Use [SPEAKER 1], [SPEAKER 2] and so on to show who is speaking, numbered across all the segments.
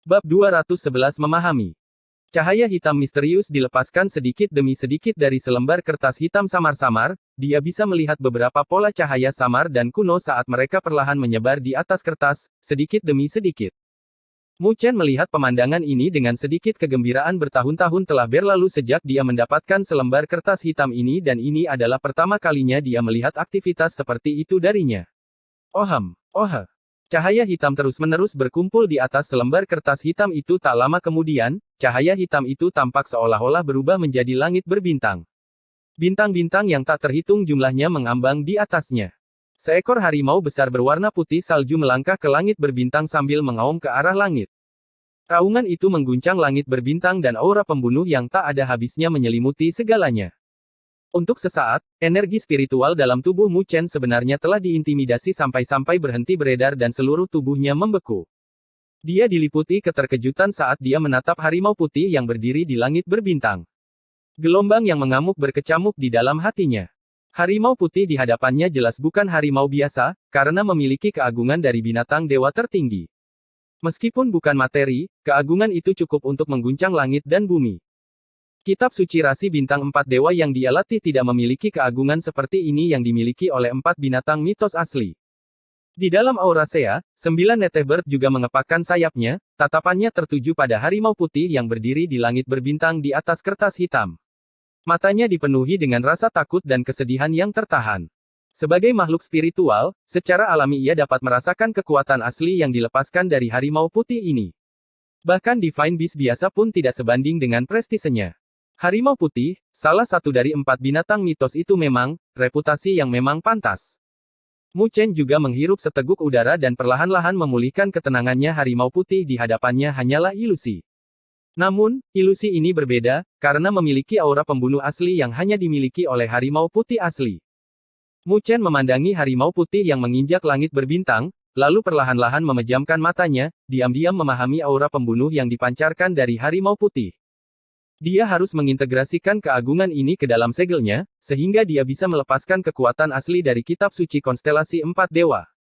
[SPEAKER 1] Bab 211 Memahami. Cahaya hitam misterius dilepaskan sedikit demi sedikit dari selembar kertas hitam samar-samar, dia bisa melihat beberapa pola cahaya samar dan kuno saat mereka perlahan menyebar di atas kertas, sedikit demi sedikit. Mu Chen melihat pemandangan ini dengan sedikit kegembiraan. Bertahun-tahun telah berlalu sejak dia mendapatkan selembar kertas hitam ini dan ini adalah pertama kalinya dia melihat aktivitas seperti itu darinya. Oh. Cahaya hitam terus-menerus berkumpul di atas selembar kertas hitam itu. Tak lama kemudian, cahaya hitam itu tampak seolah-olah berubah menjadi langit berbintang. Bintang-bintang yang tak terhitung jumlahnya mengambang di atasnya. Seekor harimau besar berwarna putih salju melangkah ke langit berbintang sambil mengaum ke arah langit. Raungan itu mengguncang langit berbintang dan aura pembunuh yang tak ada habisnya menyelimuti segalanya. Untuk sesaat, energi spiritual dalam tubuh Mu Chen sebenarnya telah diintimidasi sampai-sampai berhenti beredar dan seluruh tubuhnya membeku. Dia diliputi keterkejutan saat dia menatap harimau putih yang berdiri di langit berbintang. Gelombang yang mengamuk berkecamuk di dalam hatinya. Harimau putih di hadapannya jelas bukan harimau biasa, karena memiliki keagungan dari binatang dewa tertinggi. Meskipun bukan materi, keagungan itu cukup untuk mengguncang langit dan bumi. Kitab suci rasi bintang 4 dewa yang dia latih tidak memiliki keagungan seperti ini yang dimiliki oleh 4 binatang mitos asli. Di dalam aura Sea, 9 Netebird juga mengepakkan sayapnya, tatapannya tertuju pada harimau putih yang berdiri di langit berbintang di atas kertas hitam. Matanya dipenuhi dengan rasa takut dan kesedihan yang tertahan. Sebagai makhluk spiritual, secara alami ia dapat merasakan kekuatan asli yang dilepaskan dari harimau putih ini. Bahkan Divine Beast biasa pun tidak sebanding dengan prestisenya. Harimau putih, salah satu dari 4 binatang mitos itu memang, reputasi yang memang pantas. Mu Chen juga menghirup seteguk udara dan perlahan-lahan memulihkan ketenangannya. Harimau putih di hadapannya hanyalah ilusi. Namun, ilusi ini berbeda, karena memiliki aura pembunuh asli yang hanya dimiliki oleh harimau putih asli. Mu Chen memandangi harimau putih yang menginjak langit berbintang, lalu perlahan-lahan memejamkan matanya, diam-diam memahami aura pembunuh yang dipancarkan dari harimau putih. Dia harus mengintegrasikan keagungan ini ke dalam segelnya, sehingga dia bisa melepaskan kekuatan asli dari kitab suci konstelasi 4 dewa.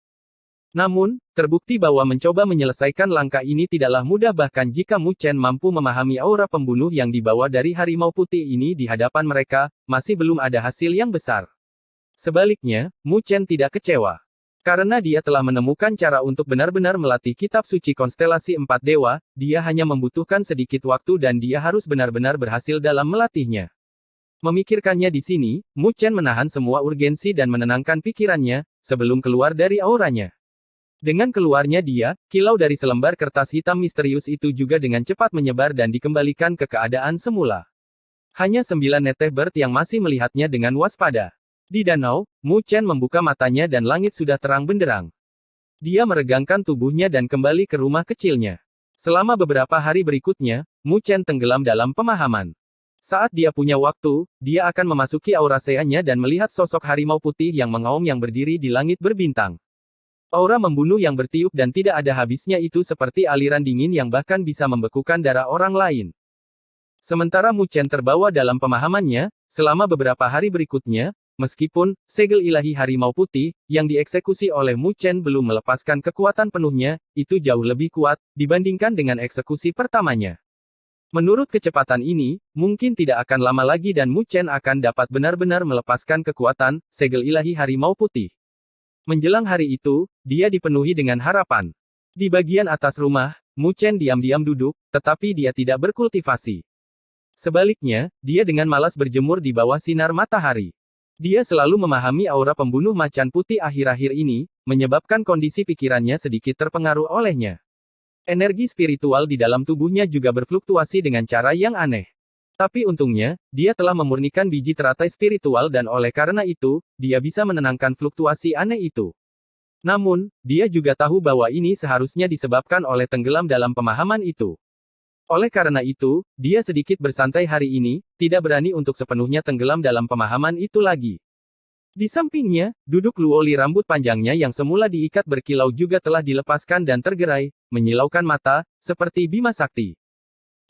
[SPEAKER 1] Namun, terbukti bahwa mencoba menyelesaikan langkah ini tidaklah mudah bahkan jika Mu Chen mampu memahami aura pembunuh yang dibawa dari harimau putih ini di hadapan mereka, masih belum ada hasil yang besar. Sebaliknya, Mu Chen tidak kecewa. Karena dia telah menemukan cara untuk benar-benar melatih kitab suci konstelasi 4 dewa, dia hanya membutuhkan sedikit waktu dan dia harus benar-benar berhasil dalam melatihnya. Memikirkannya di sini, Mu Chen menahan semua urgensi dan menenangkan pikirannya, sebelum keluar dari auranya. Dengan keluarnya dia, kilau dari selembar kertas hitam misterius itu juga dengan cepat menyebar dan dikembalikan ke keadaan semula. Hanya 9 Netebird yang masih melihatnya dengan waspada. Di danau, Mu Chen membuka matanya dan langit sudah terang benderang. Dia meregangkan tubuhnya dan kembali ke rumah kecilnya. Selama beberapa hari berikutnya, Mu Chen tenggelam dalam pemahaman. Saat dia punya waktu, dia akan memasuki aura Sea-nya dan melihat sosok harimau putih yang mengaum yang berdiri di langit berbintang. Aura membunuh yang bertiup dan tidak ada habisnya itu seperti aliran dingin yang bahkan bisa membekukan darah orang lain. Sementara Mu Chen terbawa dalam pemahamannya, selama beberapa hari berikutnya, meskipun segel ilahi harimau putih yang dieksekusi oleh Mu Chen belum melepaskan kekuatan penuhnya, itu jauh lebih kuat dibandingkan dengan eksekusi pertamanya. Menurut kecepatan ini, mungkin tidak akan lama lagi dan Mu Chen akan dapat benar-benar melepaskan kekuatan segel ilahi harimau putih. Menjelang hari itu, dia dipenuhi dengan harapan. Di bagian atas rumah, Mu Chen diam-diam duduk, tetapi dia tidak berkultivasi. Sebaliknya, dia dengan malas berjemur di bawah sinar matahari. Dia selalu memahami aura pembunuh macan putih akhir-akhir ini, menyebabkan kondisi pikirannya sedikit terpengaruh olehnya. Energi spiritual di dalam tubuhnya juga berfluktuasi dengan cara yang aneh. Tapi untungnya, dia telah memurnikan biji teratai spiritual dan oleh karena itu, dia bisa menenangkan fluktuasi aneh itu. Namun, dia juga tahu bahwa ini seharusnya disebabkan oleh tenggelam dalam pemahaman itu. Oleh karena itu, dia sedikit bersantai hari ini, tidak berani untuk sepenuhnya tenggelam dalam pemahaman itu lagi. Di sampingnya, duduk Luoli rambut panjangnya yang semula diikat berkilau juga telah dilepaskan dan tergerai, menyilaukan mata, seperti Bima Sakti.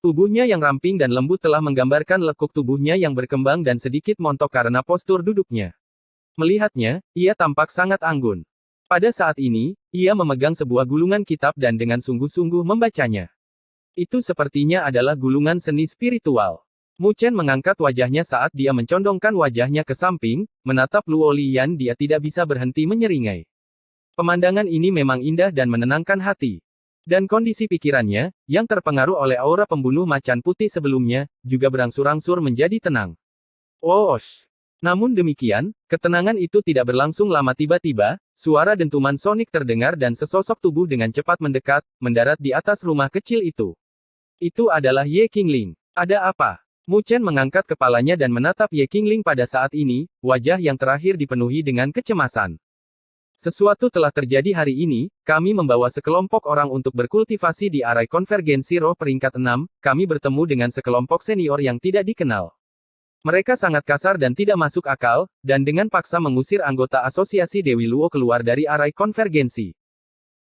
[SPEAKER 1] Tubuhnya yang ramping dan lembut telah menggambarkan lekuk tubuhnya yang berkembang dan sedikit montok karena postur duduknya. Melihatnya, ia tampak sangat anggun. Pada saat ini, ia memegang sebuah gulungan kitab dan dengan sungguh-sungguh membacanya. Itu sepertinya adalah gulungan seni spiritual. Mu Chen mengangkat wajahnya saat dia mencondongkan wajahnya ke samping, menatap Luo Lian. Dia tidak bisa berhenti menyeringai. Pemandangan ini memang indah dan menenangkan hati. Dan kondisi pikirannya, yang terpengaruh oleh aura pembunuh macan putih sebelumnya, juga berangsur-angsur menjadi tenang. Whoosh! Namun demikian, ketenangan itu tidak berlangsung lama. Tiba-tiba, suara dentuman sonik terdengar dan sesosok tubuh dengan cepat mendekat, mendarat di atas rumah kecil itu. Itu adalah Ye Qingling. Ada apa? Mu Chen mengangkat kepalanya dan menatap Ye Qingling pada saat ini, wajah yang terakhir dipenuhi dengan kecemasan. Sesuatu telah terjadi hari ini, kami membawa sekelompok orang untuk berkultivasi di Arai Konvergensi Roh peringkat 6, kami bertemu dengan sekelompok senior yang tidak dikenal. Mereka sangat kasar dan tidak masuk akal, dan dengan paksa mengusir anggota asosiasi Dewi Luo keluar dari Arai Konvergensi.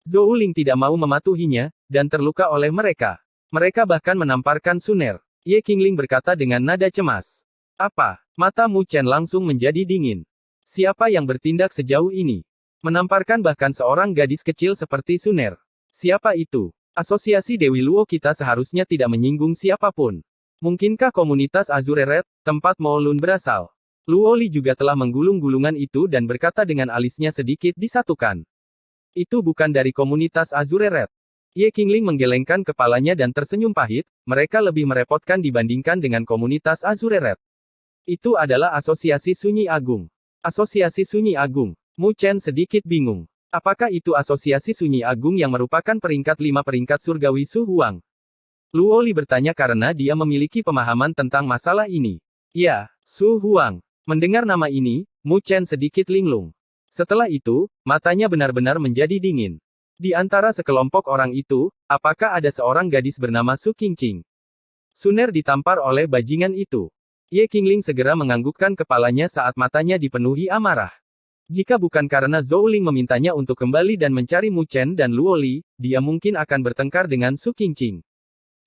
[SPEAKER 1] Zhou Ling tidak mau mematuhinya, dan terluka oleh mereka. Mereka bahkan menamparkan Suner. Ye Qingling berkata dengan nada cemas. Apa? Mata Mu Chen langsung menjadi dingin. Siapa yang bertindak sejauh ini? Menamparkan bahkan seorang gadis kecil seperti Suner. Siapa itu? Asosiasi Dewi Luo kita seharusnya tidak menyinggung siapapun. Mungkinkah komunitas Azure Red, tempat Mo Lun berasal? Luo Li juga telah menggulung-gulungan itu dan berkata dengan alisnya sedikit disatukan. Itu bukan dari komunitas Azure Red. Ye Qingling menggelengkan kepalanya dan tersenyum pahit, mereka lebih merepotkan dibandingkan dengan komunitas Azure Red. Itu adalah Asosiasi Sunyi Agung. Asosiasi Sunyi Agung. Mu Chen sedikit bingung. Apakah itu Asosiasi Sunyi Agung yang merupakan peringkat 5 peringkat surgawi Su Huang? Luo Li bertanya karena dia memiliki pemahaman tentang masalah ini. Ya, Su Huang. Mendengar nama ini, Mu Chen sedikit linglung. Setelah itu, matanya benar-benar menjadi dingin. Di antara sekelompok orang itu, apakah ada seorang gadis bernama Su Qingqing? Suner ditampar oleh bajingan itu. Ye Qingling segera menganggukkan kepalanya saat matanya dipenuhi amarah. Jika bukan karena Zhou Ling memintanya untuk kembali dan mencari Mu Chen dan Luo Li, dia mungkin akan bertengkar dengan Su Qingqing.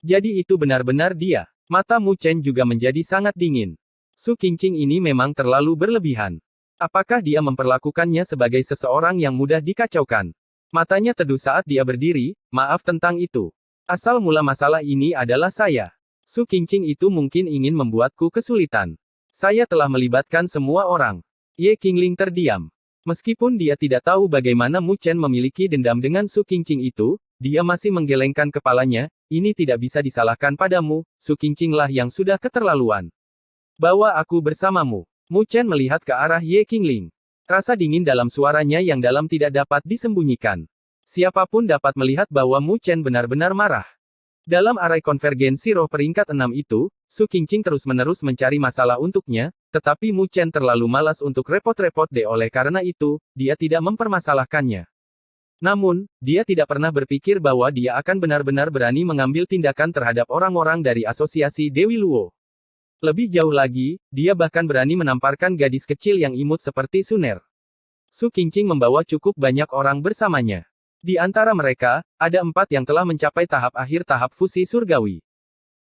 [SPEAKER 1] Jadi itu benar-benar dia. Mata Mu Chen juga menjadi sangat dingin. Su Qingqing ini memang terlalu berlebihan. Apakah dia memperlakukannya sebagai seseorang yang mudah dikacaukan? Matanya teduh saat dia berdiri, maaf tentang itu. Asal mula masalah ini adalah saya. Su Qingqing itu mungkin ingin membuatku kesulitan. Saya telah melibatkan semua orang. Ye Qingling terdiam. Meskipun dia tidak tahu bagaimana Mu Chen memiliki dendam dengan Su Qingqing itu, dia masih menggelengkan kepalanya, ini tidak bisa disalahkan padamu, Su Qingqing lah yang sudah keterlaluan. Bawa aku bersamamu. Mu Chen melihat ke arah Ye Qingling. Rasa dingin dalam suaranya yang dalam tidak dapat disembunyikan. Siapapun dapat melihat bahwa Mu Chen benar-benar marah. Dalam Arai Konvergensi Roh peringkat 6 itu, Su Qingqing terus-menerus mencari masalah untuknya, tetapi Mu Chen terlalu malas untuk repot-repot oleh karena itu, dia tidak mempermasalahkannya. Namun, dia tidak pernah berpikir bahwa dia akan benar-benar berani mengambil tindakan terhadap orang-orang dari asosiasi Dewi Luo. Lebih jauh lagi, dia bahkan berani menamparkan gadis kecil yang imut seperti Suner. Su Qingqing membawa cukup banyak orang bersamanya. Di antara mereka, ada 4 yang telah mencapai tahap akhir tahap fusi surgawi.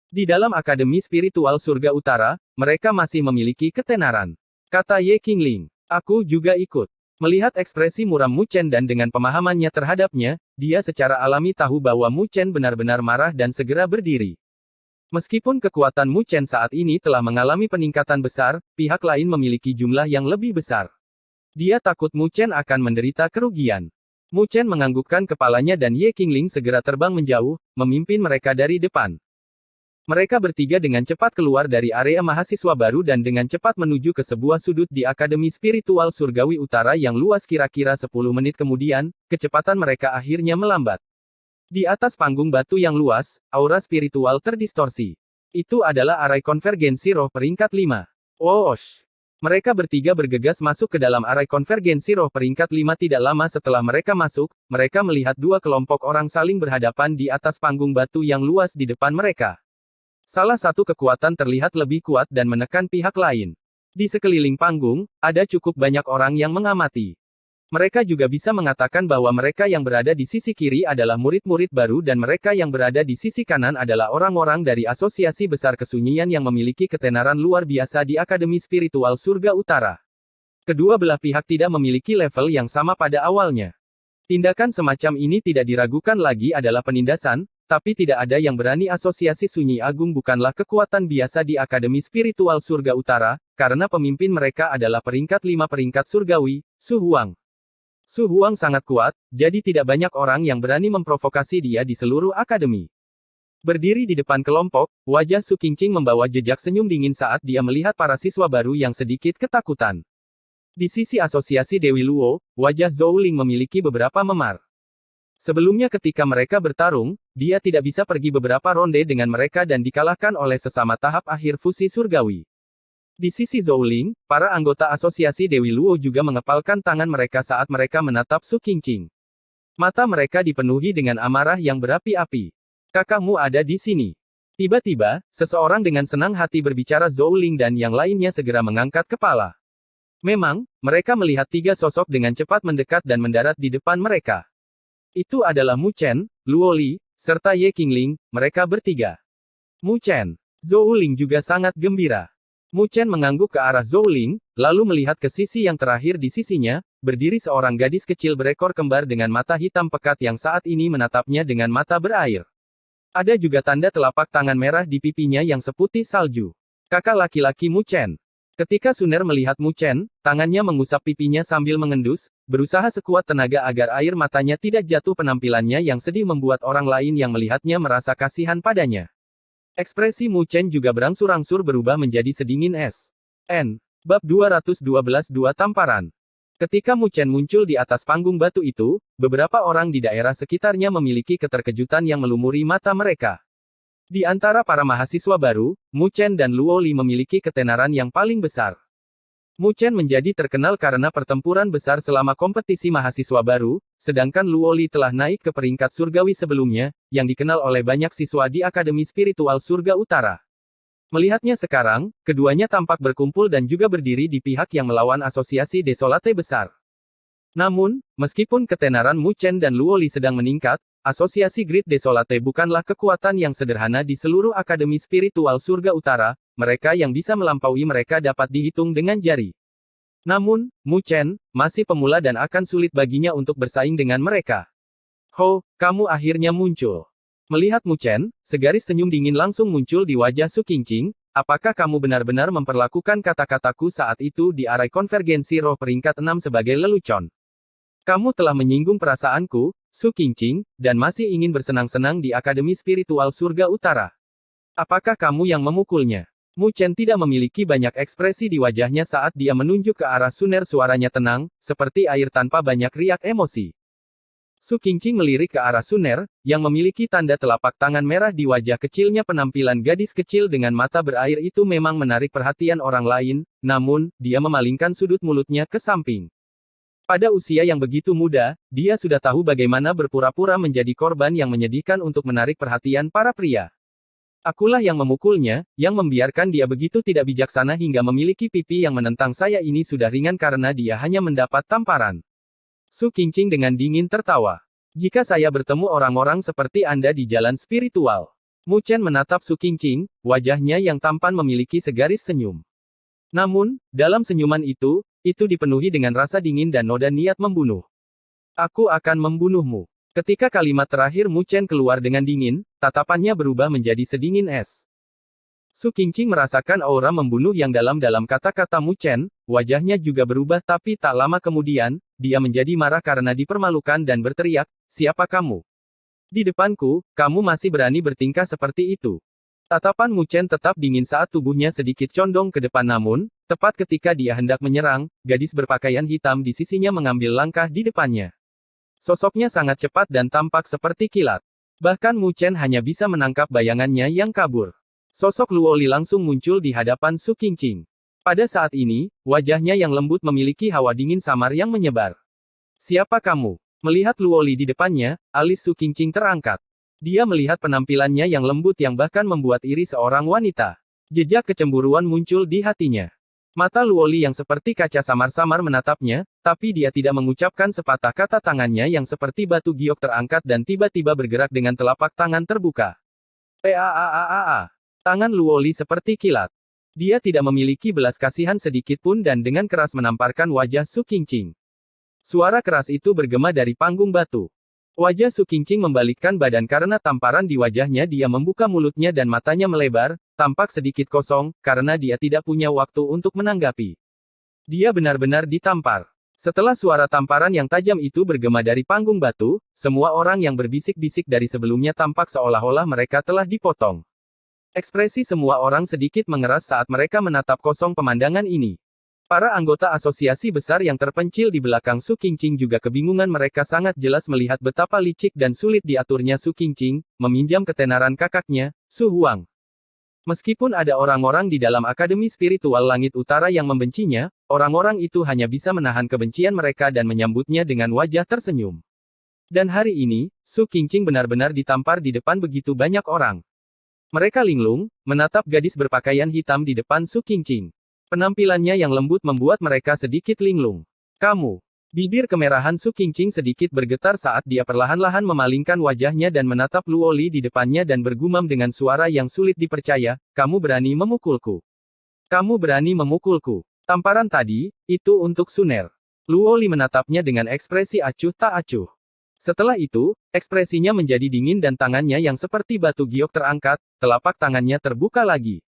[SPEAKER 1] Di dalam Akademi Spiritual Surga Utara, mereka masih memiliki ketenaran. Kata Ye Qingling, aku juga ikut. Melihat ekspresi muram Mu Chen dan dengan pemahamannya terhadapnya, dia secara alami tahu bahwa Mu Chen benar-benar marah dan segera berdiri. Meskipun kekuatan Mu Chen saat ini telah mengalami peningkatan besar, pihak lain memiliki jumlah yang lebih besar. Dia takut Mu Chen akan menderita kerugian. Mu Chen menganggukkan kepalanya dan Ye Qingling segera terbang menjauh, memimpin mereka dari depan. Mereka bertiga dengan cepat keluar dari area mahasiswa baru dan dengan cepat menuju ke sebuah sudut di Akademi Spiritual Surgawi Utara yang luas. Kira-kira 10 menit kemudian, kecepatan mereka akhirnya melambat. Di atas panggung batu yang luas, aura spiritual terdistorsi. Itu adalah Arai Konvergensi Roh peringkat 5. Whoosh! Mereka bertiga bergegas masuk ke dalam Arai Konvergensi Roh peringkat 5. Tidak lama setelah mereka masuk, mereka melihat 2 kelompok orang saling berhadapan di atas panggung batu yang luas di depan mereka. Salah satu kekuatan terlihat lebih kuat dan menekan pihak lain. Di sekeliling panggung, ada cukup banyak orang yang mengamati. Mereka juga bisa mengatakan bahwa mereka yang berada di sisi kiri adalah murid-murid baru dan mereka yang berada di sisi kanan adalah orang-orang dari Asosiasi Besar Kesunyian yang memiliki ketenaran luar biasa di Akademi Spiritual Surga Utara. Kedua belah pihak tidak memiliki level yang sama pada awalnya. Tindakan semacam ini tidak diragukan lagi adalah penindasan, tapi tidak ada yang berani. Asosiasi Sunyi Agung bukanlah kekuatan biasa di Akademi Spiritual Surga Utara, karena pemimpin mereka adalah peringkat 5 peringkat surgawi, Su Huang. Su Huang sangat kuat, jadi tidak banyak orang yang berani memprovokasi dia di seluruh akademi. Berdiri di depan kelompok, wajah Su Qingqing membawa jejak senyum dingin saat dia melihat para siswa baru yang sedikit ketakutan. Di sisi asosiasi Dewi Luo, wajah Zhou Ling memiliki beberapa memar. Sebelumnya ketika mereka bertarung, dia tidak bisa pergi beberapa ronde dengan mereka dan dikalahkan oleh sesama tahap akhir fusi surgawi. Di sisi Zhou Ling, para anggota asosiasi Dewi Luo juga mengepalkan tangan mereka saat mereka menatap Su Qingqing. Mata mereka dipenuhi dengan amarah yang berapi-api. Kakakmu ada di sini. Tiba-tiba, seseorang dengan senang hati berbicara. Zhou Ling dan yang lainnya segera mengangkat kepala. Memang, mereka melihat 3 sosok dengan cepat mendekat dan mendarat di depan mereka. Itu adalah Mu Chen, Luo Li, serta Ye Qingling, mereka bertiga. Mu Chen. Zhou Ling juga sangat gembira. Mu Chen mengangguk ke arah Zhou Ling, lalu melihat ke sisi yang terakhir. Di sisinya, berdiri seorang gadis kecil berekor kembar dengan mata hitam pekat yang saat ini menatapnya dengan mata berair. Ada juga tanda telapak tangan merah di pipinya yang seputih salju. Kakak laki-laki Mu Chen. Ketika Suner melihat Mu Chen, tangannya mengusap pipinya sambil mengendus, berusaha sekuat tenaga agar air matanya tidak jatuh. Penampilannya yang sedih membuat orang lain yang melihatnya merasa kasihan padanya. Ekspresi Mu Chen juga berangsur-angsur berubah menjadi sedingin es. Bab 212 Dua Tamparan. Ketika Mu Chen muncul di atas panggung batu itu, beberapa orang di daerah sekitarnya memiliki keterkejutan yang melumuri mata mereka. Di antara para mahasiswa baru, Mu Chen dan Luo Li memiliki ketenaran yang paling besar. Mu Chen menjadi terkenal karena pertempuran besar selama kompetisi mahasiswa baru, sedangkan Luo Li telah naik ke peringkat surgawi sebelumnya, yang dikenal oleh banyak siswa di Akademi Spiritual Surga Utara. Melihatnya sekarang, keduanya tampak berkumpul dan juga berdiri di pihak yang melawan asosiasi Desolate besar. Namun, meskipun ketenaran Mu Chen dan Luo Li sedang meningkat, asosiasi Great Desolate bukanlah kekuatan yang sederhana di seluruh Akademi Spiritual Surga Utara. Mereka yang bisa melampaui mereka dapat dihitung dengan jari. Namun, Mu Chen masih pemula dan akan sulit baginya untuk bersaing dengan mereka. Ho, kamu akhirnya muncul. Melihat Mu Chen, segaris senyum dingin langsung muncul di wajah Su Qingqing. Apakah kamu benar-benar memperlakukan kata-kataku saat itu di arai konvergensi roh peringkat 6 sebagai lelucon? Kamu telah menyinggung perasaanku, Su Qingqing, dan masih ingin bersenang-senang di Akademi Spiritual Surga Utara. Apakah kamu yang memukulnya? Mu Chen tidak memiliki banyak ekspresi di wajahnya saat dia menunjuk ke arah Suner. Suaranya tenang, seperti air tanpa banyak riak emosi. Su Qingqing melirik ke arah Suner, yang memiliki tanda telapak tangan merah di wajah kecilnya. Penampilan gadis kecil dengan mata berair itu memang menarik perhatian orang lain, namun, dia memalingkan sudut mulutnya ke samping. Pada usia yang begitu muda, dia sudah tahu bagaimana berpura-pura menjadi korban yang menyedihkan untuk menarik perhatian para pria. Akulah yang memukulnya, yang membiarkan dia begitu tidak bijaksana hingga memiliki pipi yang menentang saya. Ini sudah ringan karena dia hanya mendapat tamparan. Su Qingqing dengan dingin tertawa. Jika saya bertemu orang-orang seperti Anda di jalan spiritual. Mu Chen menatap Su Qingqing, wajahnya yang tampan memiliki segaris senyum. Namun, dalam senyuman itu dipenuhi dengan rasa dingin dan noda niat membunuh. Aku akan membunuhmu. Ketika kalimat terakhir Mu Chen keluar dengan dingin, tatapannya berubah menjadi sedingin es. Su Qingqing merasakan aura membunuh yang dalam kata-kata Mu Chen, wajahnya juga berubah tapi tak lama kemudian, dia menjadi marah karena dipermalukan dan berteriak, siapa kamu? Di depanku, kamu masih berani bertingkah seperti itu. Tatapan Mu Chen tetap dingin saat tubuhnya sedikit condong ke depan namun, tepat ketika dia hendak menyerang, gadis berpakaian hitam di sisinya mengambil langkah di depannya. Sosoknya sangat cepat dan tampak seperti kilat. Bahkan Mu Chen hanya bisa menangkap bayangannya yang kabur. Sosok Luo Li langsung muncul di hadapan Su Qingqing. Pada saat ini, wajahnya yang lembut memiliki hawa dingin samar yang menyebar. Siapa kamu? Melihat Luo Li di depannya, alis Su Qingqing terangkat. Dia melihat penampilannya yang lembut yang bahkan membuat iri seorang wanita. Jejak kecemburuan muncul di hatinya. Mata Luo Li yang seperti kaca samar-samar menatapnya, tapi dia tidak mengucapkan sepatah kata. Tangannya yang seperti batu giok terangkat dan tiba-tiba bergerak dengan telapak tangan terbuka. Tangan Luo Li seperti kilat. Dia tidak memiliki belas kasihan sedikit pun dan dengan keras menamparkan wajah Su Qingqing. Suara keras itu bergema dari panggung batu. Wajah Su Qingqing membalikkan badan karena tamparan di wajahnya. Dia membuka mulutnya dan matanya melebar, tampak sedikit kosong, karena dia tidak punya waktu untuk menanggapi. Dia benar-benar ditampar. Setelah suara tamparan yang tajam itu bergema dari panggung batu, semua orang yang berbisik-bisik dari sebelumnya tampak seolah-olah mereka telah dipotong. Ekspresi semua orang sedikit mengeras saat mereka menatap kosong pemandangan ini. Para anggota asosiasi besar yang terpencil di belakang Su Qingqing juga kebingungan. Mereka sangat jelas melihat betapa licik dan sulit diaturnya Su Qingqing, meminjam ketenaran kakaknya, Su Huang. Meskipun ada orang-orang di dalam Akademi Spiritual Langit Utara yang membencinya, orang-orang itu hanya bisa menahan kebencian mereka dan menyambutnya dengan wajah tersenyum. Dan hari ini, Su Qingqing benar-benar ditampar di depan begitu banyak orang. Mereka linglung, menatap gadis berpakaian hitam di depan Su Qingqing. Penampilannya yang lembut membuat mereka sedikit linglung. Kamu. Bibir kemerahan Su Qingqing sedikit bergetar saat dia perlahan-lahan memalingkan wajahnya dan menatap Luoli di depannya dan bergumam dengan suara yang sulit dipercaya, "Kamu berani memukulku. Kamu berani memukulku." Tamparan tadi, itu untuk Suner. Luoli menatapnya dengan ekspresi acuh tak acuh. Setelah itu, ekspresinya menjadi dingin dan tangannya yang seperti batu giok terangkat, telapak tangannya terbuka lagi.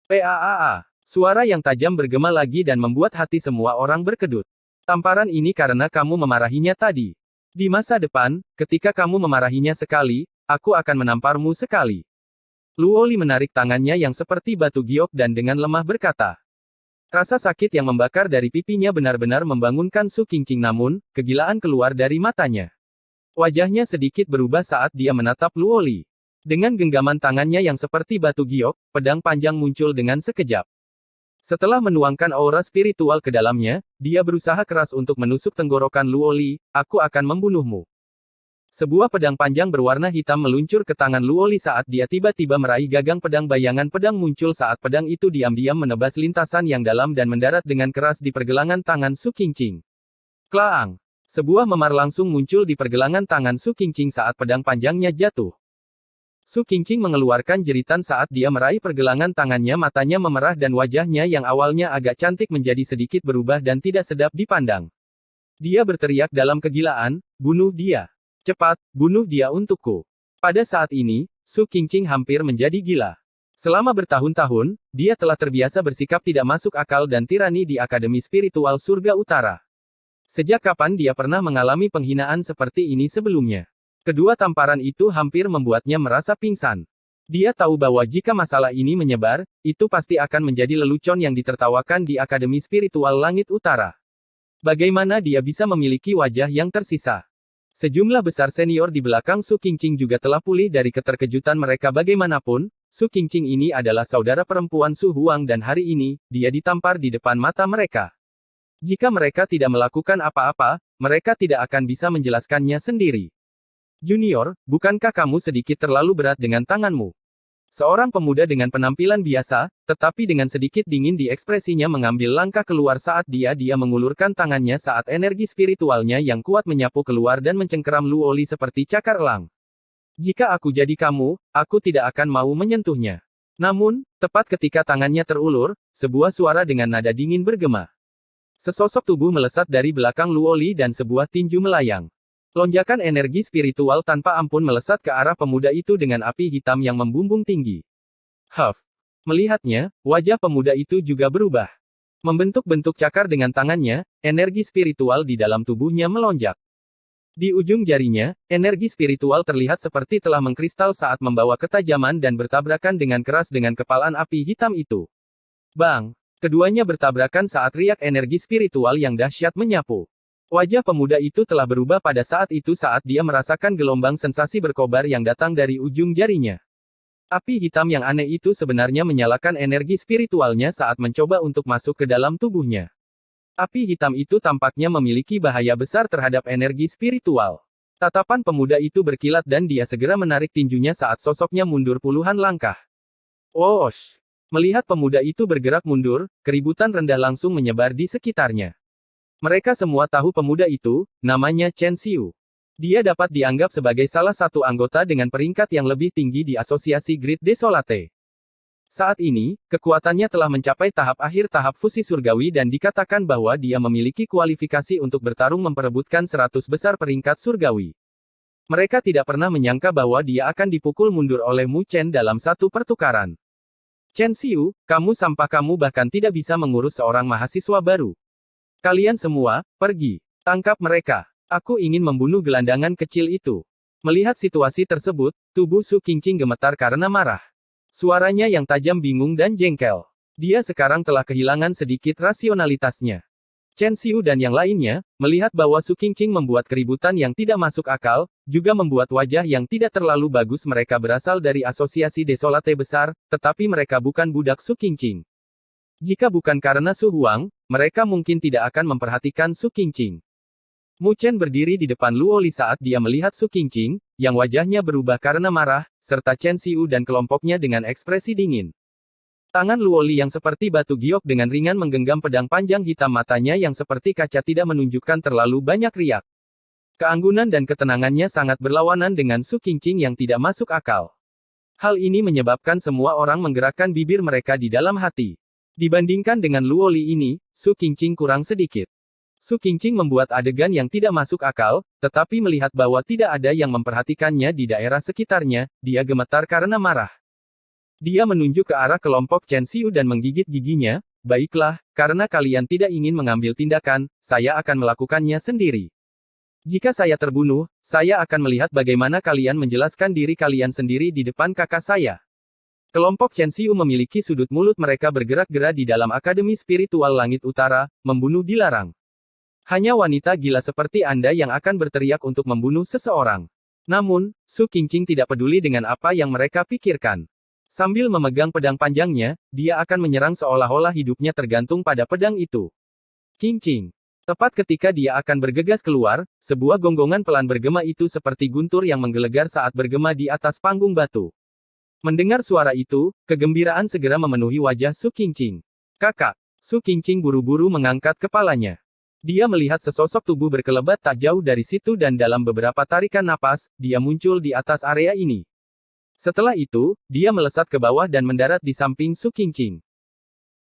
[SPEAKER 1] "Paaaa." Suara yang tajam bergema lagi dan membuat hati semua orang berkedut. Tamparan ini karena kamu memarahinya tadi. Di masa depan, ketika kamu memarahinya sekali, aku akan menamparmu sekali. Luoli menarik tangannya yang seperti batu giok dan dengan lemah berkata. Rasa sakit yang membakar dari pipinya benar-benar membangunkan Su Qingqing, namun, kegilaan keluar dari matanya. Wajahnya sedikit berubah saat dia menatap Luoli. Dengan genggaman tangannya yang seperti batu giok, pedang panjang muncul dengan sekejap. Setelah menuangkan aura spiritual ke dalamnya, dia berusaha keras untuk menusuk tenggorokan Luoli. "Aku akan membunuhmu." Sebuah pedang panjang berwarna hitam meluncur ke tangan Luoli saat dia tiba-tiba meraih gagang pedang. Bayangan pedang muncul saat pedang itu diam-diam menebas lintasan yang dalam dan mendarat dengan keras di pergelangan tangan Su Qingqing. Klaang! Sebuah memar langsung muncul di pergelangan tangan Su Qingqing saat pedang panjangnya jatuh. Su Qingqing mengeluarkan jeritan saat dia meraih pergelangan tangannya. Matanya memerah dan wajahnya yang awalnya agak cantik menjadi sedikit berubah dan tidak sedap dipandang. Dia berteriak dalam kegilaan, "Bunuh dia! Cepat, bunuh dia untukku!" Pada saat ini, Su Qingqing hampir menjadi gila. Selama bertahun-tahun, dia telah terbiasa bersikap tidak masuk akal dan tirani di Akademi Spiritual Surga Utara. Sejak kapan dia pernah mengalami penghinaan seperti ini sebelumnya? Kedua tamparan itu hampir membuatnya merasa pingsan. Dia tahu bahwa jika masalah ini menyebar, itu pasti akan menjadi lelucon yang ditertawakan di Akademi Spiritual Langit Utara. Bagaimana dia bisa memiliki wajah yang tersisa? Sejumlah besar senior di belakang Su Qingqing juga telah pulih dari keterkejutan mereka. Bagaimanapun, Su Qingqing ini adalah saudara perempuan Su Huang dan hari ini, dia ditampar di depan mata mereka. Jika mereka tidak melakukan apa-apa, mereka tidak akan bisa menjelaskannya sendiri. "Junior, bukankah kamu sedikit terlalu berat dengan tanganmu?" Seorang pemuda dengan penampilan biasa, tetapi dengan sedikit dingin di ekspresinya mengambil langkah keluar saat dia mengulurkan tangannya saat energi spiritualnya yang kuat menyapu keluar dan mencengkeram Luoli seperti cakar elang. "Jika aku jadi kamu, aku tidak akan mau menyentuhnya." Namun, tepat ketika tangannya terulur, sebuah suara dengan nada dingin bergema. Sesosok tubuh melesat dari belakang Luoli dan sebuah tinju melayang. Lonjakan energi spiritual tanpa ampun melesat ke arah pemuda itu dengan api hitam yang membumbung tinggi. Huff! Melihatnya, wajah pemuda itu juga berubah. Membentuk-bentuk cakar dengan tangannya, energi spiritual di dalam tubuhnya melonjak. Di ujung jarinya, energi spiritual terlihat seperti telah mengkristal saat membawa ketajaman dan bertabrakan dengan keras dengan kepalan api hitam itu. Bang! Keduanya bertabrakan saat riak energi spiritual yang dahsyat menyapu. Wajah pemuda itu telah berubah pada saat itu saat dia merasakan gelombang sensasi berkobar yang datang dari ujung jarinya. Api hitam yang aneh itu sebenarnya menyalakan energi spiritualnya saat mencoba untuk masuk ke dalam tubuhnya. Api hitam itu tampaknya memiliki bahaya besar terhadap energi spiritual. Tatapan pemuda itu berkilat dan dia segera menarik tinjunya saat sosoknya mundur puluhan langkah. Whoosh! Melihat pemuda itu bergerak mundur, keributan rendah langsung menyebar di sekitarnya. Mereka semua tahu pemuda itu, namanya Chen Xiu. Dia dapat dianggap sebagai salah satu anggota dengan peringkat yang lebih tinggi di Asosiasi Grid Desolate. Saat ini, kekuatannya telah mencapai tahap akhir tahap fusi surgawi dan dikatakan bahwa dia memiliki kualifikasi untuk bertarung memperebutkan 100 besar peringkat surgawi. Mereka tidak pernah menyangka bahwa dia akan dipukul mundur oleh Mu Chen dalam satu pertukaran. Chen Xiu, kamu sampah, kamu bahkan tidak bisa mengurus seorang mahasiswa baru. Kalian semua, pergi. Tangkap mereka. Aku ingin membunuh gelandangan kecil itu. Melihat situasi tersebut, tubuh Su Qingqing gemetar karena marah. Suaranya yang tajam bingung dan jengkel. Dia sekarang telah kehilangan sedikit rasionalitasnya. Chen Xiu dan yang lainnya, melihat bahwa Su Qingqing membuat keributan yang tidak masuk akal, juga membuat wajah yang tidak terlalu bagus. Mereka berasal dari asosiasi Desolate besar, tetapi mereka bukan budak Su Qingqing. Jika bukan karena Su Huang, mereka mungkin tidak akan memperhatikan Su Qingqing. Mu Chen berdiri di depan Luo Li saat dia melihat Su Qingqing, yang wajahnya berubah karena marah, serta Chen Xiu dan kelompoknya dengan ekspresi dingin. Tangan Luo Li yang seperti batu giok dengan ringan menggenggam pedang panjang hitam, matanya yang seperti kaca tidak menunjukkan terlalu banyak riak. Keanggunan dan ketenangannya sangat berlawanan dengan Su Qingqing yang tidak masuk akal. Hal ini menyebabkan semua orang menggerakkan bibir mereka di dalam hati. Dibandingkan dengan Luo Li ini, Su Qingqing kurang sedikit. Su Qingqing membuat adegan yang tidak masuk akal, tetapi melihat bahwa tidak ada yang memperhatikannya di daerah sekitarnya, dia gemetar karena marah. Dia menunjuk ke arah kelompok Chen Xiu dan menggigit giginya. Baiklah, karena kalian tidak ingin mengambil tindakan, saya akan melakukannya sendiri. Jika saya terbunuh, saya akan melihat bagaimana kalian menjelaskan diri kalian sendiri di depan kakak saya. Kelompok Chen Xiu memiliki sudut mulut, mereka bergerak-gerak di dalam Akademi Spiritual Langit Utara, membunuh dilarang. Hanya wanita gila seperti Anda yang akan berteriak untuk membunuh seseorang. Namun, Su Qingqing tidak peduli dengan apa yang mereka pikirkan. Sambil memegang pedang panjangnya, dia akan menyerang seolah-olah hidupnya tergantung pada pedang itu. Qingqing. Tepat ketika dia akan bergegas keluar, sebuah gonggongan pelan bergema, itu seperti guntur yang menggelegar saat bergema di atas panggung batu. Mendengar suara itu, kegembiraan segera memenuhi wajah Su Qingqing. Kakak. Su Qingqing buru-buru mengangkat kepalanya. Dia melihat sesosok tubuh berkelebat tak jauh dari situ dan dalam beberapa tarikan napas, dia muncul di atas area ini. Setelah itu, dia melesat ke bawah dan mendarat di samping Su Qingqing.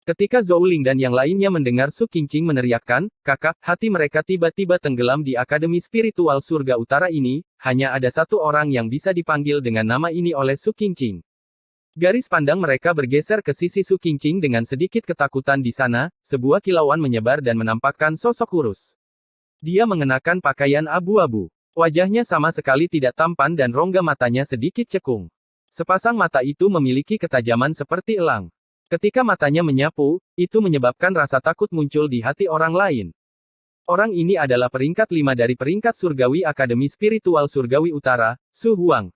[SPEAKER 1] Ketika Zhou Ling dan yang lainnya mendengar Su Qingqing meneriakkan, kakak, hati mereka tiba-tiba tenggelam. Di Akademi Spiritual Surga Utara ini, hanya ada satu orang yang bisa dipanggil dengan nama ini oleh Su Qingqing. Garis pandang mereka bergeser ke sisi Su Qingqing dengan sedikit ketakutan. Di sana, sebuah kilauan menyebar dan menampakkan sosok kurus. Dia mengenakan pakaian abu-abu. Wajahnya sama sekali tidak tampan dan rongga matanya sedikit cekung. Sepasang mata itu memiliki ketajaman seperti elang. Ketika matanya menyapu, itu menyebabkan rasa takut muncul di hati orang lain. Orang ini adalah peringkat 5 dari peringkat surgawi Akademi Spiritual Surgawi Utara, Su Huang.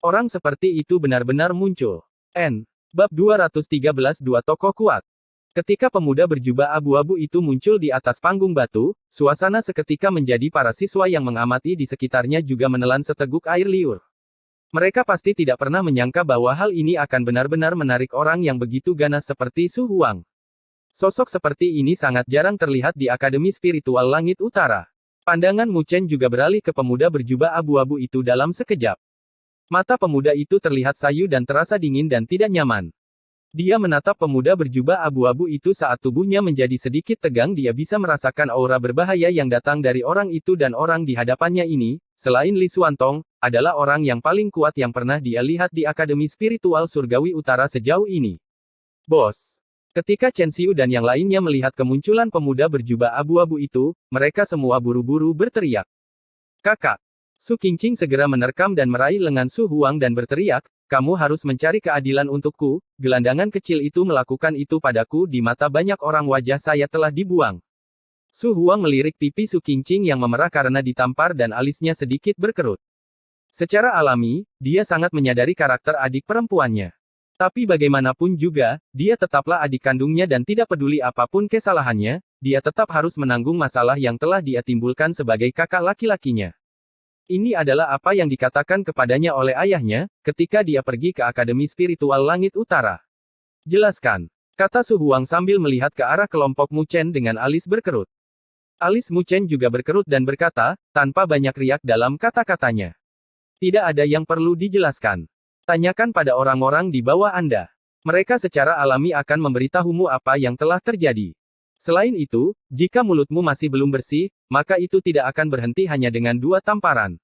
[SPEAKER 1] Orang seperti itu benar-benar muncul. Bab 213, Dua Tokoh Kuat. Ketika pemuda berjubah abu-abu itu muncul di atas panggung batu, suasana seketika menjadi para siswa yang mengamati di sekitarnya juga menelan seteguk air liur. Mereka pasti tidak pernah menyangka bahwa hal ini akan benar-benar menarik orang yang begitu ganas seperti Su Huang. Sosok seperti ini sangat jarang terlihat di Akademi Spiritual Langit Utara. Pandangan Mu Chen juga beralih ke pemuda berjubah abu-abu itu dalam sekejap. Mata pemuda itu terlihat sayu dan terasa dingin dan tidak nyaman. Dia menatap pemuda berjubah abu-abu itu saat tubuhnya menjadi sedikit tegang. Dia bisa merasakan aura berbahaya yang datang dari orang itu dan orang di hadapannya ini, selain Li Xuantong, adalah orang yang paling kuat yang pernah dia lihat di Akademi Spiritual Surgawi Utara sejauh ini. Bos. Ketika Chen Xiu dan yang lainnya melihat kemunculan pemuda berjubah abu-abu itu, mereka semua buru-buru berteriak. Kakak. Su Qingqing segera menerkam dan meraih lengan Su Huang dan berteriak, kamu harus mencari keadilan untukku, gelandangan kecil itu melakukan itu padaku di mata banyak orang, wajah saya telah dibuang. Su Huang melirik pipi Su Qingqing yang memerah karena ditampar dan alisnya sedikit berkerut. Secara alami, dia sangat menyadari karakter adik perempuannya. Tapi bagaimanapun juga, dia tetaplah adik kandungnya dan tidak peduli apapun kesalahannya, dia tetap harus menanggung masalah yang telah dia timbulkan sebagai kakak laki-lakinya. Ini adalah apa yang dikatakan kepadanya oleh ayahnya, ketika dia pergi ke Akademi Spiritual Langit Utara. Jelaskan, kata Su Huang sambil melihat ke arah kelompok Mu Chen dengan alis berkerut. Alis Mu Chen juga berkerut dan berkata, tanpa banyak riak dalam kata-katanya. Tidak ada yang perlu dijelaskan. Tanyakan pada orang-orang di bawah Anda. Mereka secara alami akan memberitahumu apa yang telah terjadi. Selain itu, jika mulutmu masih belum bersih, maka itu tidak akan berhenti hanya dengan 2 tamparan.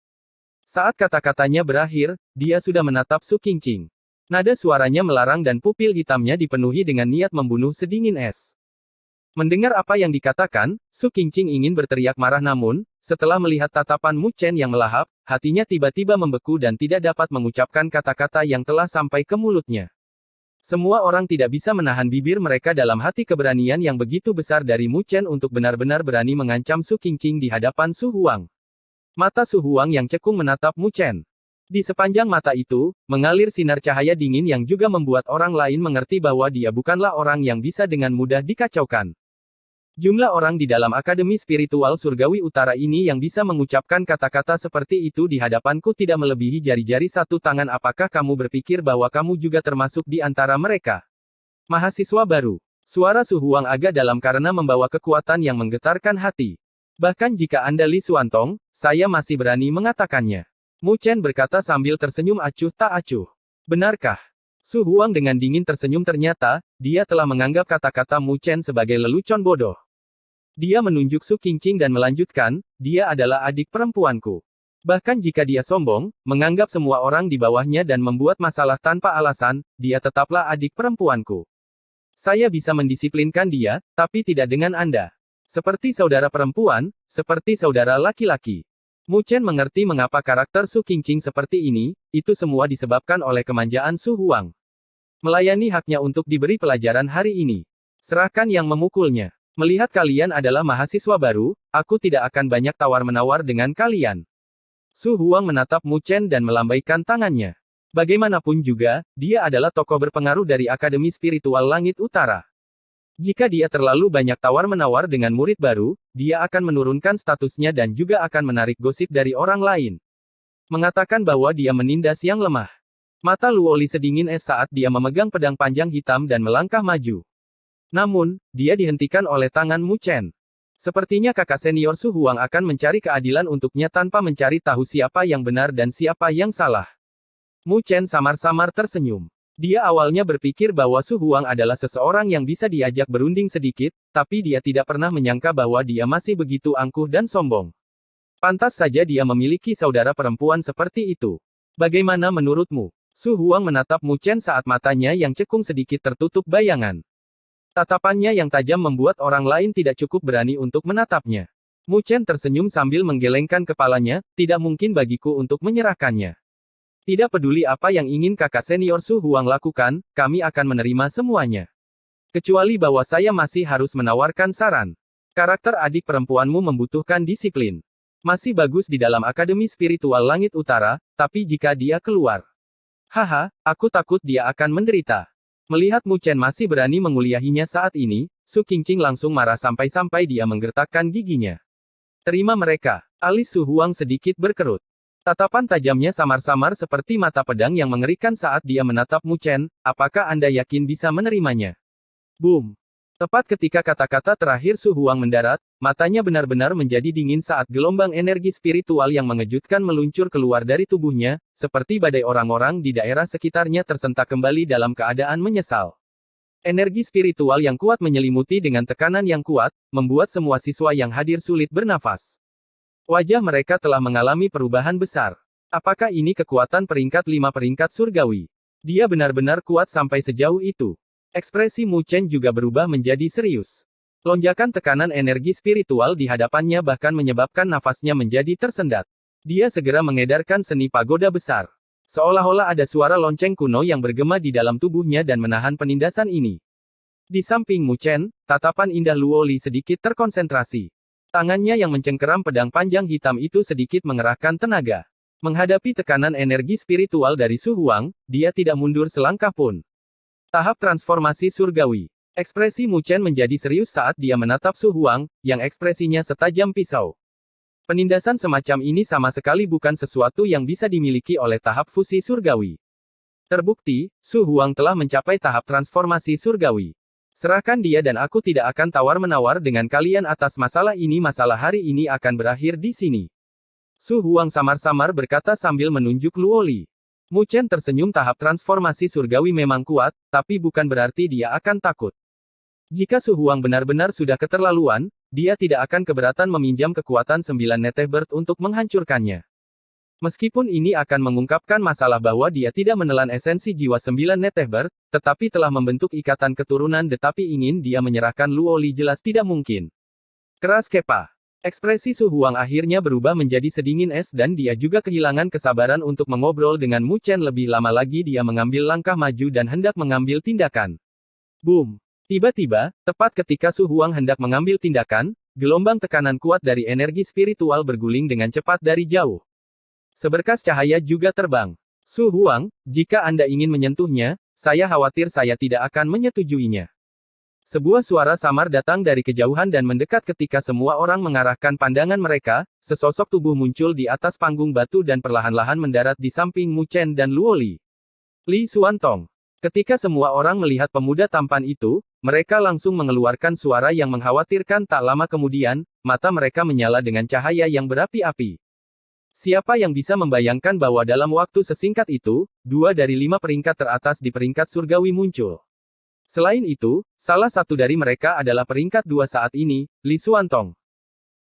[SPEAKER 1] Saat kata-katanya berakhir, dia sudah menatap Su Qingqing. Nada suaranya melarang dan pupil hitamnya dipenuhi dengan niat membunuh sedingin es. Mendengar apa yang dikatakan, Su Qingqing ingin berteriak marah namun, setelah melihat tatapan Mu Chen yang melahap, hatinya tiba-tiba membeku dan tidak dapat mengucapkan kata-kata yang telah sampai ke mulutnya. Semua orang tidak bisa menahan bibir mereka dalam hati keberanian yang begitu besar dari Mu Chen untuk benar-benar berani mengancam Su Qingqing di hadapan Su Huang. Mata Su Huang yang cekung menatap Mu Chen. Di sepanjang mata itu, mengalir sinar cahaya dingin yang juga membuat orang lain mengerti bahwa dia bukanlah orang yang bisa dengan mudah dikacaukan. Jumlah orang di dalam Akademi Spiritual Surgawi Utara ini yang bisa mengucapkan kata-kata seperti itu di hadapanku tidak melebihi jari-jari satu tangan. Apakah kamu berpikir bahwa kamu juga termasuk di antara mereka? Mahasiswa baru. Suara Su Huang agak dalam karena membawa kekuatan yang menggetarkan hati. Bahkan jika Anda Li Xuantong, saya masih berani mengatakannya. Mu Chen berkata sambil tersenyum acuh tak acuh. Benarkah? Su Huang dengan dingin tersenyum. Ternyata, dia telah menganggap kata-kata Mu Chen sebagai lelucon bodoh. Dia menunjuk Su Qingqing dan melanjutkan, dia adalah adik perempuanku. Bahkan jika dia sombong, menganggap semua orang di bawahnya dan membuat masalah tanpa alasan, dia tetaplah adik perempuanku. Saya bisa mendisiplinkan dia, tapi tidak dengan Anda. Seperti saudara perempuan, seperti saudara laki-laki. Mu Chen mengerti mengapa karakter Su Qingqing seperti ini, itu semua disebabkan oleh kemanjaan Su Huang. Melayani haknya untuk diberi pelajaran hari ini. Serahkan yang memukulnya. Melihat kalian adalah mahasiswa baru, aku tidak akan banyak tawar-menawar dengan kalian. Su Huang menatap Mu Chen dan melambaikan tangannya. Bagaimanapun juga, dia adalah tokoh berpengaruh dari Akademi Spiritual Langit Utara. Jika dia terlalu banyak tawar-menawar dengan murid baru, dia akan menurunkan statusnya dan juga akan menarik gosip dari orang lain. Mengatakan bahwa dia menindas yang lemah. Mata Luoli sedingin es saat dia memegang pedang panjang hitam dan melangkah maju. Namun, dia dihentikan oleh tangan Mu Chen. Sepertinya kakak senior Su Huang akan mencari keadilan untuknya tanpa mencari tahu siapa yang benar dan siapa yang salah. Mu Chen samar-samar tersenyum. Dia awalnya berpikir bahwa Su Huang adalah seseorang yang bisa diajak berunding sedikit, tapi dia tidak pernah menyangka bahwa dia masih begitu angkuh dan sombong. Pantas saja dia memiliki saudara perempuan seperti itu. Bagaimana menurutmu? Su Huang menatap Mu Chen saat matanya yang cekung sedikit tertutup bayangan. Tatapannya yang tajam membuat orang lain tidak cukup berani untuk menatapnya. Mu Chen tersenyum sambil menggelengkan kepalanya, tidak mungkin bagiku untuk menyerahkannya. Tidak peduli apa yang ingin kakak senior Su Huang lakukan, kami akan menerima semuanya. Kecuali bahwa saya masih harus menawarkan saran. Karakter adik perempuanmu membutuhkan disiplin. Masih bagus di dalam Akademi Spiritual Langit Utara, tapi jika dia keluar. Haha, aku takut dia akan menderita. Melihat Mu Chen masih berani menguliahinya saat ini, Su Qingqing langsung marah sampai-sampai dia menggertakkan giginya. Terima mereka. Alis Su Huang sedikit berkerut. Tatapan tajamnya samar-samar seperti mata pedang yang mengerikan saat dia menatap Mu Chen. Apakah Anda yakin bisa menerimanya? Boom! Tepat ketika kata-kata terakhir Su Huang mendarat, matanya benar-benar menjadi dingin saat gelombang energi spiritual yang mengejutkan meluncur keluar dari tubuhnya, seperti badai. Orang-orang di daerah sekitarnya tersentak kembali dalam keadaan menyesal. Energi spiritual yang kuat menyelimuti dengan tekanan yang kuat, membuat semua siswa yang hadir sulit bernafas. Wajah mereka telah mengalami perubahan besar. Apakah ini kekuatan peringkat 5 peringkat surgawi? Dia benar-benar kuat sampai sejauh itu. Ekspresi Mu Chen juga berubah menjadi serius. Lonjakan tekanan energi spiritual di hadapannya bahkan menyebabkan nafasnya menjadi tersendat. Dia segera mengedarkan seni pagoda besar. Seolah-olah ada suara lonceng kuno yang bergema di dalam tubuhnya dan menahan penindasan ini. Di samping Mu Chen, tatapan indah Luoli sedikit terkonsentrasi. Tangannya yang mencengkeram pedang panjang hitam itu sedikit mengerahkan tenaga. Menghadapi tekanan energi spiritual dari Su Huang, dia tidak mundur selangkah pun. Tahap transformasi surgawi. Ekspresi Mu Chen menjadi serius saat dia menatap Su Huang, yang ekspresinya setajam pisau. Penindasan semacam ini sama sekali bukan sesuatu yang bisa dimiliki oleh tahap fusi surgawi. Terbukti, Su Huang telah mencapai tahap transformasi surgawi. Serahkan dia dan aku tidak akan tawar-menawar dengan kalian atas masalah ini. Masalah hari ini akan berakhir di sini. Su Huang samar-samar berkata sambil menunjuk Luoli. Mu Chen tersenyum. Tahap transformasi surgawi memang kuat, tapi bukan berarti dia akan takut. Jika Su Huang benar-benar sudah keterlaluan, dia tidak akan keberatan meminjam kekuatan 9 Nether Bird untuk menghancurkannya. Meskipun ini akan mengungkapkan masalah bahwa dia tidak menelan esensi jiwa 9 Netehber, tetapi telah membentuk ikatan keturunan tetapi ingin dia menyerahkan Luoli jelas tidak mungkin. Keras Kepa. Ekspresi Su Huang akhirnya berubah menjadi sedingin es dan dia juga kehilangan kesabaran untuk mengobrol dengan Mu Chen lebih lama lagi dia mengambil langkah maju dan hendak mengambil tindakan. Boom! Tiba-tiba, tepat ketika Su Huang hendak mengambil tindakan, gelombang tekanan kuat dari energi spiritual berguling dengan cepat dari jauh. Seberkas cahaya juga terbang. Su Huang, jika Anda ingin menyentuhnya, saya khawatir saya tidak akan menyetujuinya. Sebuah suara samar datang dari kejauhan dan mendekat ketika semua orang mengarahkan pandangan mereka, sesosok tubuh muncul di atas panggung batu dan perlahan-lahan mendarat di samping Mu Chen dan Luoli. Li Xuantong. Ketika semua orang melihat pemuda tampan itu, mereka langsung mengeluarkan suara yang mengkhawatirkan tak lama kemudian, mata mereka menyala dengan cahaya yang berapi-api. Siapa yang bisa membayangkan bahwa dalam waktu sesingkat itu, 2 dari 5 peringkat teratas di peringkat surgawi muncul. Selain itu, salah satu dari mereka adalah peringkat 2 saat ini, Li Xuantong.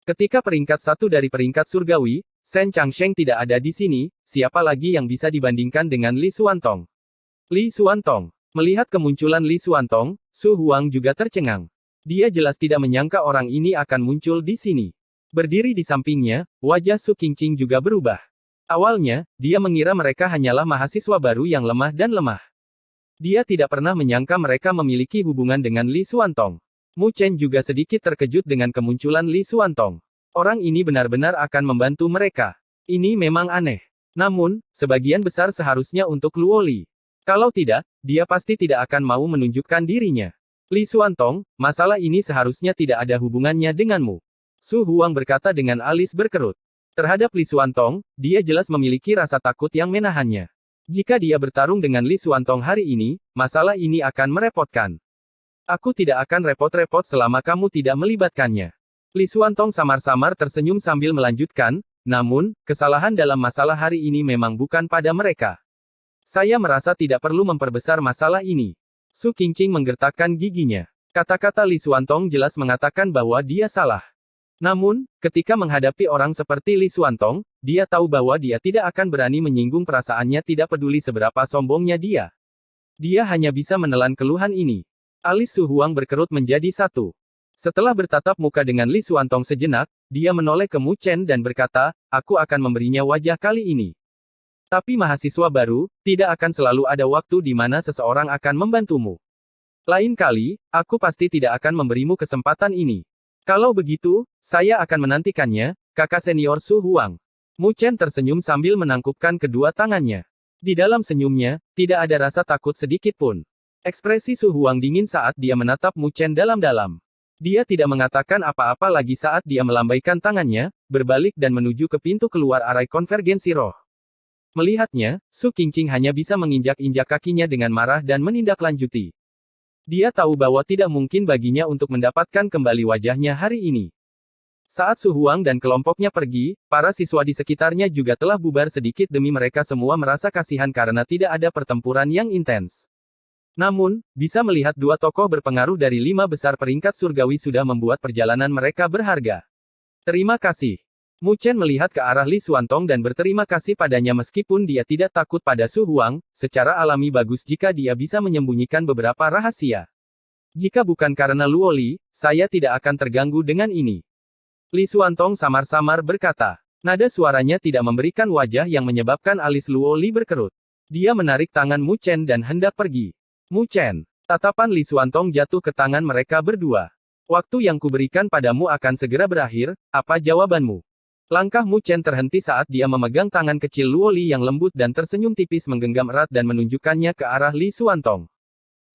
[SPEAKER 1] Ketika peringkat 1 dari peringkat surgawi, Shen Changsheng tidak ada di sini, siapa lagi yang bisa dibandingkan dengan Li Xuantong? Li Xuantong. Melihat kemunculan Li Xuantong, Su Huang juga tercengang. Dia jelas tidak menyangka orang ini akan muncul di sini. Berdiri di sampingnya, wajah Su Qingqing juga berubah. Awalnya, dia mengira mereka hanyalah mahasiswa baru yang lemah dan lemah. Dia tidak pernah menyangka mereka memiliki hubungan dengan Li Xuantong. Mu Chen juga sedikit terkejut dengan kemunculan Li Xuantong. Orang ini benar-benar akan membantu mereka. Ini memang aneh. Namun, sebagian besar seharusnya untuk Luoli. Kalau tidak, dia pasti tidak akan mau menunjukkan dirinya. Li Xuantong, masalah ini seharusnya tidak ada hubungannya denganmu. Su Huang berkata dengan alis berkerut. Terhadap Li Xuantong, dia jelas memiliki rasa takut yang menahannya. Jika dia bertarung dengan Li Xuantong hari ini, masalah ini akan merepotkan. Aku tidak akan repot-repot selama kamu tidak melibatkannya. Li Xuantong samar-samar tersenyum sambil melanjutkan, namun, kesalahan dalam masalah hari ini memang bukan pada mereka. Saya merasa tidak perlu memperbesar masalah ini. Su Qingqing menggertakkan giginya. Kata-kata Li Xuantong jelas mengatakan bahwa dia salah. Namun, ketika menghadapi orang seperti Li Xuantong, dia tahu bahwa dia tidak akan berani menyinggung perasaannya tidak peduli seberapa sombongnya dia. Dia hanya bisa menelan keluhan ini. Alis Su Huang berkerut menjadi satu. Setelah bertatap muka dengan Li Xuantong sejenak, dia menoleh ke Mu Chen dan berkata, aku akan memberinya wajah kali ini. Tapi mahasiswa baru, tidak akan selalu ada waktu di mana seseorang akan membantumu. Lain kali, aku pasti tidak akan memberimu kesempatan ini. Kalau begitu, saya akan menantikannya, kakak senior Su Huang. Mu Chen tersenyum sambil menangkupkan kedua tangannya. Di dalam senyumnya, tidak ada rasa takut sedikit pun. Ekspresi Su Huang dingin saat dia menatap Mu Chen dalam-dalam. Dia tidak mengatakan apa-apa lagi saat dia melambaikan tangannya, berbalik dan menuju ke pintu keluar arai konvergensi roh. Melihatnya, Su Qingqing hanya bisa menginjak-injak kakinya dengan marah dan menindaklanjuti. Dia tahu bahwa tidak mungkin baginya untuk mendapatkan kembali wajahnya hari ini. Saat Su Huang dan kelompoknya pergi, para siswa di sekitarnya juga telah bubar sedikit demi mereka semua merasa kasihan karena tidak ada pertempuran yang intens. Namun, bisa melihat 2 tokoh berpengaruh dari 5 besar peringkat surgawi sudah membuat perjalanan mereka berharga. Terima kasih. Mu Chen melihat ke arah Li Xuantong dan berterima kasih padanya meskipun dia tidak takut pada Su Huang, secara alami bagus jika dia bisa menyembunyikan beberapa rahasia. Jika bukan karena Luoli, saya tidak akan terganggu dengan ini. Li Xuantong samar-samar berkata. Nada suaranya tidak memberikan wajah yang menyebabkan alis Luoli berkerut. Dia menarik tangan Mu Chen dan hendak pergi. Mu Chen. Tatapan Li Xuantong jatuh ke tangan mereka berdua. Waktu yang kuberikan padamu akan segera berakhir, apa jawabanmu? Langkah Mu Chen terhenti saat dia memegang tangan kecil Luoli yang lembut dan tersenyum tipis menggenggam erat dan menunjukkannya ke arah Li Xuantong.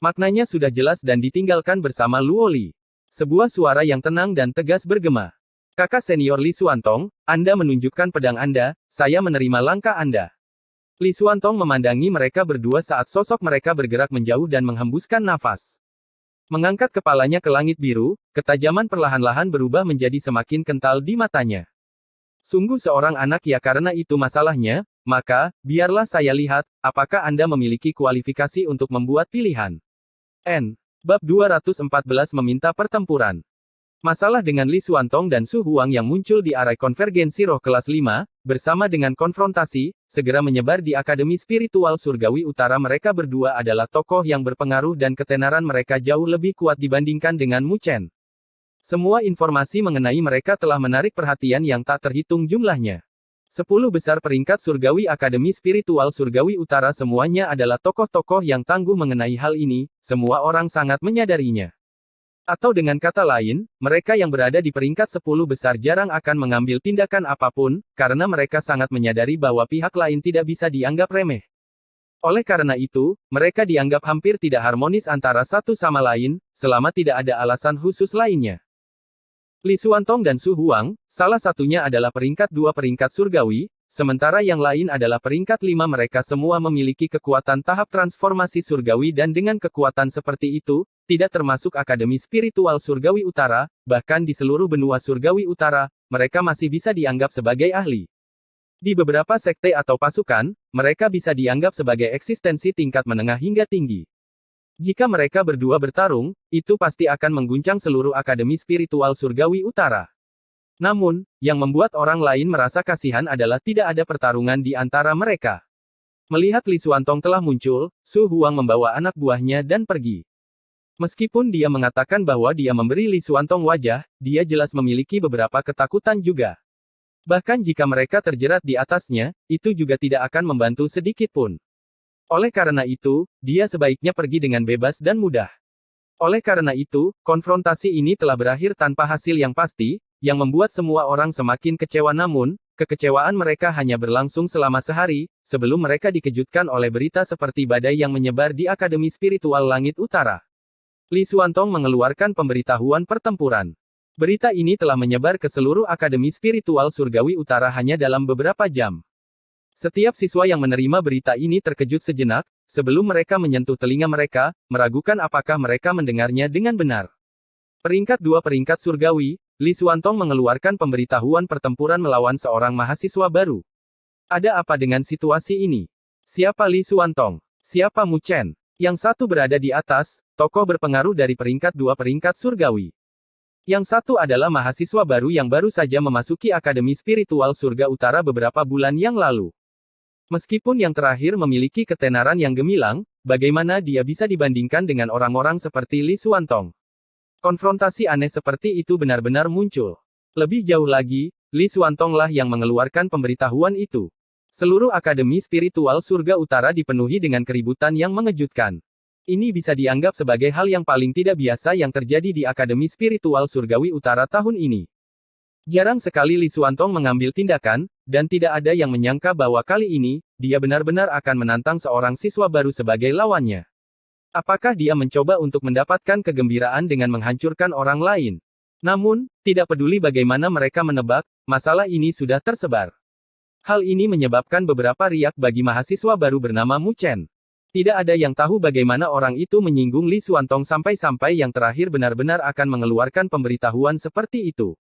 [SPEAKER 1] Maknanya sudah jelas dan ditinggalkan bersama Luoli. Sebuah suara yang tenang dan tegas bergema. Kakak senior Li Xuantong, Anda menunjukkan pedang Anda, saya menerima langkah Anda. Li Xuantong memandangi mereka berdua saat sosok mereka bergerak menjauh dan menghembuskan nafas. Mengangkat kepalanya ke langit biru, ketajaman perlahan-lahan berubah menjadi semakin kental di matanya. Sungguh seorang anak ya karena itu masalahnya, maka, biarlah saya lihat, apakah Anda memiliki kualifikasi untuk membuat pilihan. Bab 214 meminta pertempuran. Masalah dengan Li Xuantong dan Su Huang yang muncul di arai konvergensi roh kelas 5, bersama dengan konfrontasi, segera menyebar di Akademi Spiritual Surgawi Utara. Mereka berdua adalah tokoh yang berpengaruh dan ketenaran mereka jauh lebih kuat dibandingkan dengan Mu Chen. Semua informasi mengenai mereka telah menarik perhatian yang tak terhitung jumlahnya. 10 besar peringkat surgawi Akademi Spiritual Surgawi Utara semuanya adalah tokoh-tokoh yang tangguh mengenai hal ini, semua orang sangat menyadarinya. Atau dengan kata lain, mereka yang berada di peringkat 10 besar jarang akan mengambil tindakan apapun, karena mereka sangat menyadari bahwa pihak lain tidak bisa dianggap remeh. Oleh karena itu, mereka dianggap hampir tidak harmonis antara satu sama lain, selama tidak ada alasan khusus lainnya. Li Xuantong dan Su Huang, salah satunya adalah peringkat 2 peringkat surgawi, sementara yang lain adalah peringkat 5. Mereka semua memiliki kekuatan tahap transformasi surgawi dan dengan kekuatan seperti itu, tidak termasuk Akademi Spiritual Surgawi Utara, bahkan di seluruh benua Surgawi Utara, mereka masih bisa dianggap sebagai ahli. Di beberapa sekte atau pasukan, mereka bisa dianggap sebagai eksistensi tingkat menengah hingga tinggi. Jika mereka berdua bertarung, itu pasti akan mengguncang seluruh Akademi Spiritual Surgawi Utara. Namun, yang membuat orang lain merasa kasihan adalah tidak ada pertarungan di antara mereka. Melihat Li Xuantong telah muncul, Su Huang membawa anak buahnya dan pergi. Meskipun dia mengatakan bahwa dia memberi Li Xuantong wajah, dia jelas memiliki beberapa ketakutan juga. Bahkan jika mereka terjerat di atasnya, itu juga tidak akan membantu sedikit pun. Oleh karena itu, dia sebaiknya pergi dengan bebas dan mudah. Oleh karena itu, konfrontasi ini telah berakhir tanpa hasil yang pasti, yang membuat semua orang semakin kecewa. Namun, kekecewaan mereka hanya berlangsung selama sehari, sebelum mereka dikejutkan oleh berita seperti badai yang menyebar di Akademi Spiritual Langit Utara. Li Xuantong mengeluarkan pemberitahuan pertempuran. Berita ini telah menyebar ke seluruh Akademi Spiritual Surgawi Utara hanya dalam beberapa jam. Setiap siswa yang menerima berita ini terkejut sejenak, sebelum mereka menyentuh telinga mereka, meragukan apakah mereka mendengarnya dengan benar. Peringkat 2 peringkat surgawi, Li Xuantong mengeluarkan pemberitahuan pertempuran melawan seorang mahasiswa baru. Ada apa dengan situasi ini? Siapa Li Xuantong? Siapa Mu Chen? Yang satu berada di atas, tokoh berpengaruh dari peringkat 2 peringkat surgawi. Yang satu adalah mahasiswa baru yang baru saja memasuki Akademi Spiritual Surga Utara beberapa bulan yang lalu. Meskipun yang terakhir memiliki ketenaran yang gemilang, bagaimana dia bisa dibandingkan dengan orang-orang seperti Li Xuantong? Konfrontasi aneh seperti itu benar-benar muncul. Lebih jauh lagi, Li Xuantong lah yang mengeluarkan pemberitahuan itu. Seluruh Akademi Spiritual Surga Utara dipenuhi dengan keributan yang mengejutkan. Ini bisa dianggap sebagai hal yang paling tidak biasa yang terjadi di Akademi Spiritual Surgawi Utara tahun ini. Jarang sekali Li Xuantong mengambil tindakan, dan tidak ada yang menyangka bahwa kali ini, dia benar-benar akan menantang seorang siswa baru sebagai lawannya. Apakah dia mencoba untuk mendapatkan kegembiraan dengan menghancurkan orang lain? Namun, tidak peduli bagaimana mereka menebak, masalah ini sudah tersebar. Hal ini menyebabkan beberapa riak bagi mahasiswa baru bernama Mu Chen. Tidak ada yang tahu bagaimana orang itu menyinggung Li Xuantong sampai-sampai yang terakhir benar-benar akan mengeluarkan pemberitahuan seperti itu.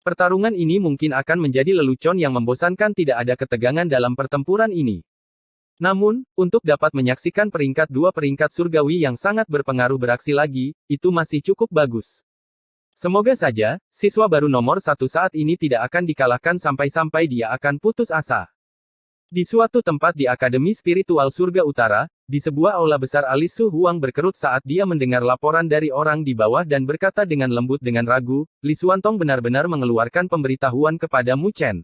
[SPEAKER 1] Pertarungan ini mungkin akan menjadi lelucon yang membosankan. Tidak ada ketegangan dalam pertempuran ini. Namun, untuk dapat menyaksikan peringkat 2 peringkat surgawi yang sangat berpengaruh beraksi lagi, itu masih cukup bagus. Semoga saja, siswa baru nomor 1 saat ini tidak akan dikalahkan sampai-sampai dia akan putus asa. Di suatu tempat di Akademi Spiritual Surga Utara, di sebuah aula besar, alis Su Huang berkerut saat dia mendengar laporan dari orang di bawah dan berkata dengan lembut dengan ragu, Li Xuantong benar-benar mengeluarkan pemberitahuan kepada Mu Chen.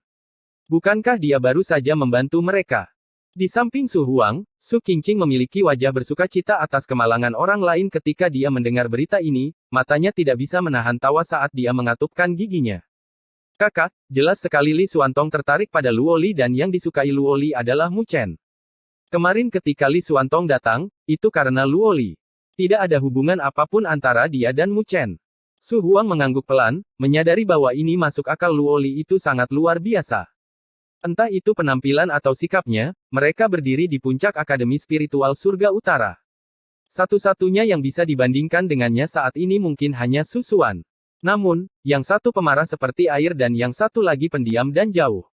[SPEAKER 1] Bukankah dia baru saja membantu mereka? Di samping Su Huang, Su Qingqing memiliki wajah bersukacita atas kemalangan orang lain ketika dia mendengar berita ini, matanya tidak bisa menahan tawa saat dia mengatupkan giginya. Kakak, jelas sekali Li Xuantong tertarik pada Luo Li dan yang disukai Luo Li adalah Mu Chen. Kemarin ketika Li Xuantong datang, itu karena Luo Li. Tidak ada hubungan apapun antara dia dan Mu Chen. Su Huang mengangguk pelan, menyadari bahwa ini masuk akal. Luo Li itu sangat luar biasa. Entah itu penampilan atau sikapnya, mereka berdiri di puncak Akademi Spiritual Surga Utara. Satu-satunya yang bisa dibandingkan dengannya saat ini mungkin hanya Su Xuan. Namun, yang satu pemarah seperti air dan yang satu lagi pendiam dan jauh.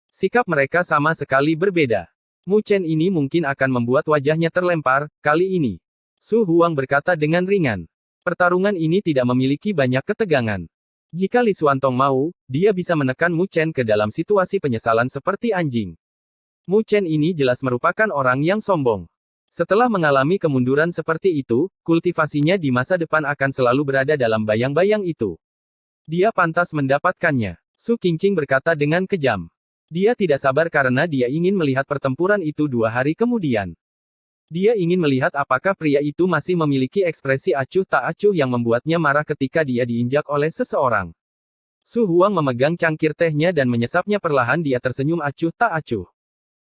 [SPEAKER 1] Sikap mereka sama sekali berbeda. Mu Chen ini mungkin akan membuat wajahnya terlempar, kali ini. Su Huang berkata dengan ringan. Pertarungan ini tidak memiliki banyak ketegangan. Jika Li Xuantong mau, dia bisa menekan Mu Chen ke dalam situasi penyesalan seperti anjing. Mu Chen ini jelas merupakan orang yang sombong. Setelah mengalami kemunduran seperti itu, kultivasinya di masa depan akan selalu berada dalam bayang-bayang itu. Dia pantas mendapatkannya. Su Qingqing berkata dengan kejam. Dia tidak sabar karena dia ingin melihat pertempuran itu 2 hari kemudian. Dia ingin melihat apakah pria itu masih memiliki ekspresi acuh tak acuh yang membuatnya marah ketika dia diinjak oleh seseorang. Su Huang memegang cangkir tehnya dan menyesapnya perlahan. Dia tersenyum acuh tak acuh.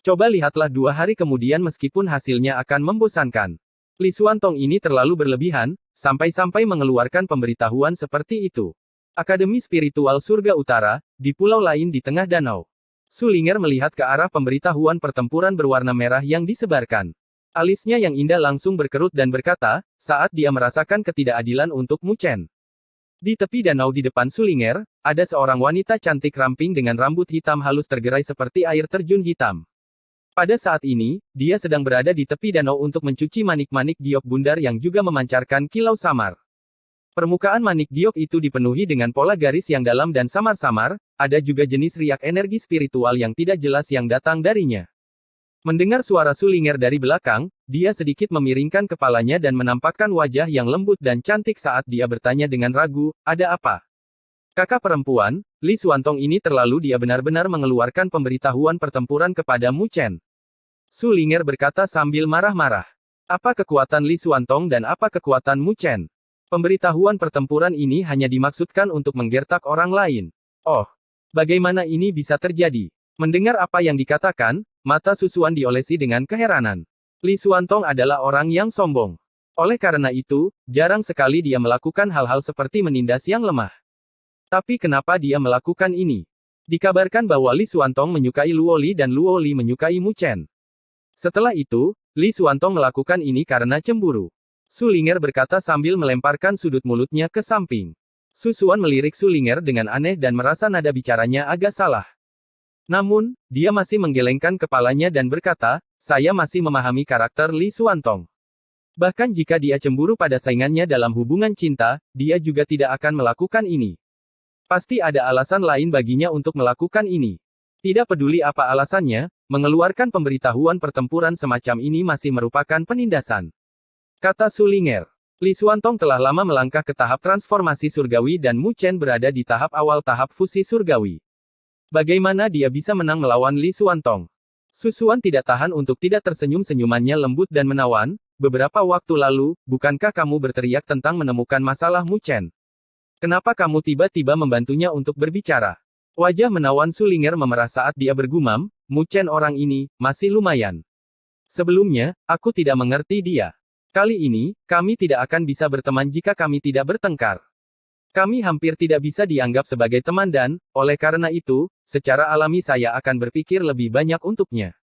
[SPEAKER 1] Coba lihatlah 2 hari kemudian meskipun hasilnya akan membosankan. Li Xuantong ini terlalu berlebihan, sampai-sampai mengeluarkan pemberitahuan seperti itu. Akademi Spiritual Surga Utara, di pulau lain di tengah danau. Su Ling'er melihat ke arah pemberitahuan pertempuran berwarna merah yang disebarkan. Alisnya yang indah langsung berkerut dan berkata, saat dia merasakan ketidakadilan untuk Mu Chen. Di tepi danau di depan Su Ling'er, ada seorang wanita cantik ramping dengan rambut hitam halus tergerai seperti air terjun hitam. Pada saat ini, dia sedang berada di tepi danau untuk mencuci manik-manik giok bundar yang juga memancarkan kilau samar. Permukaan manik giok itu dipenuhi dengan pola garis yang dalam dan samar-samar, ada juga jenis riak energi spiritual yang tidak jelas yang datang darinya. Mendengar suara Su Ling'er dari belakang, dia sedikit memiringkan kepalanya dan menampakkan wajah yang lembut dan cantik saat dia bertanya dengan ragu, ada apa? Kakak perempuan, Li Xuantong ini terlalu dia benar-benar mengeluarkan pemberitahuan pertempuran kepada Mu Chen. Su Ling'er berkata sambil marah-marah. Apa kekuatan Li Xuantong dan apa kekuatan Mu Chen? Pemberitahuan pertempuran ini hanya dimaksudkan untuk menggertak orang lain. Oh, bagaimana ini bisa terjadi? Mendengar apa yang dikatakan, mata Su Xuan diolesi dengan keheranan. Li Xuantong adalah orang yang sombong. Oleh karena itu, jarang sekali dia melakukan hal-hal seperti menindas yang lemah. Tapi kenapa dia melakukan ini? Dikabarkan bahwa Li Xuantong menyukai Luo Li dan Luo Li menyukai Mu Chen. Setelah itu, Li Xuantong melakukan ini karena cemburu. Su Ling'er berkata sambil melemparkan sudut mulutnya ke samping. Su Xuan melirik Su Ling'er dengan aneh dan merasa nada bicaranya agak salah. Namun, dia masih menggelengkan kepalanya dan berkata, saya masih memahami karakter Li Xuantong. Bahkan jika dia cemburu pada saingannya dalam hubungan cinta, dia juga tidak akan melakukan ini. Pasti ada alasan lain baginya untuk melakukan ini. Tidak peduli apa alasannya, mengeluarkan pemberitahuan pertempuran semacam ini masih merupakan penindasan. Kata Su Ling'er. Li Xuantong telah lama melangkah ke tahap transformasi surgawi dan Mu Chen berada di tahap awal tahap fusi surgawi. Bagaimana dia bisa menang melawan Li Xuantong? Su Xuan tidak tahan untuk tidak tersenyum, senyumannya lembut dan menawan. Beberapa waktu lalu, bukankah kamu berteriak tentang menemukan masalah Mu Chen? Kenapa kamu tiba-tiba membantunya untuk berbicara? Wajah menawan Su Ling'er memerah saat dia bergumam, Mu Chen orang ini, masih lumayan. Sebelumnya, aku tidak mengerti dia. Kali ini, kami tidak akan bisa berteman jika kami tidak bertengkar. Kami hampir tidak bisa dianggap sebagai teman dan, oleh karena itu, secara alami saya akan berpikir lebih banyak untuknya.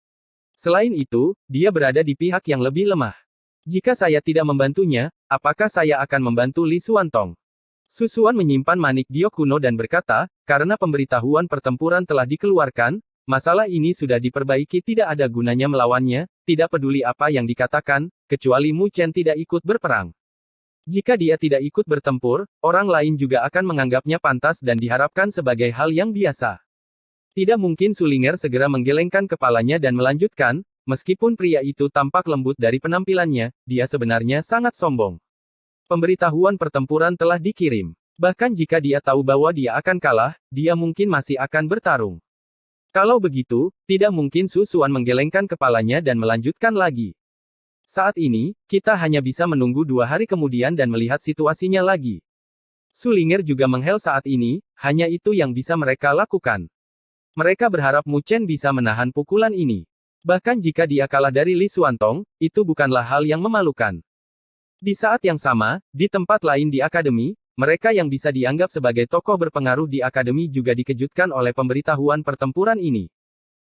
[SPEAKER 1] Selain itu, dia berada di pihak yang lebih lemah. Jika saya tidak membantunya, apakah saya akan membantu Li Xuantong? Su Xuan menyimpan manik giok kuno dan berkata, karena pemberitahuan pertempuran telah dikeluarkan, masalah ini sudah diperbaiki, tidak ada gunanya melawannya, tidak peduli apa yang dikatakan, kecuali Mu Chen tidak ikut berperang. Jika dia tidak ikut bertempur, orang lain juga akan menganggapnya pantas dan diharapkan sebagai hal yang biasa. Tidak mungkin. Su Ling'er segera menggelengkan kepalanya dan melanjutkan, meskipun pria itu tampak lembut dari penampilannya, dia sebenarnya sangat sombong. Pemberitahuan pertempuran telah dikirim. Bahkan jika dia tahu bahwa dia akan kalah, dia mungkin masih akan bertarung. Kalau begitu, tidak mungkin. Su Xuan menggelengkan kepalanya dan melanjutkan lagi. Saat ini, kita hanya bisa menunggu 2 hari kemudian dan melihat situasinya lagi. Su Ling'er juga menghela saat ini, hanya itu yang bisa mereka lakukan. Mereka berharap Mu Chen bisa menahan pukulan ini. Bahkan jika dia kalah dari Li Xuantong, itu bukanlah hal yang memalukan. Di saat yang sama, di tempat lain di akademi, mereka yang bisa dianggap sebagai tokoh berpengaruh di akademi juga dikejutkan oleh pemberitahuan pertempuran ini.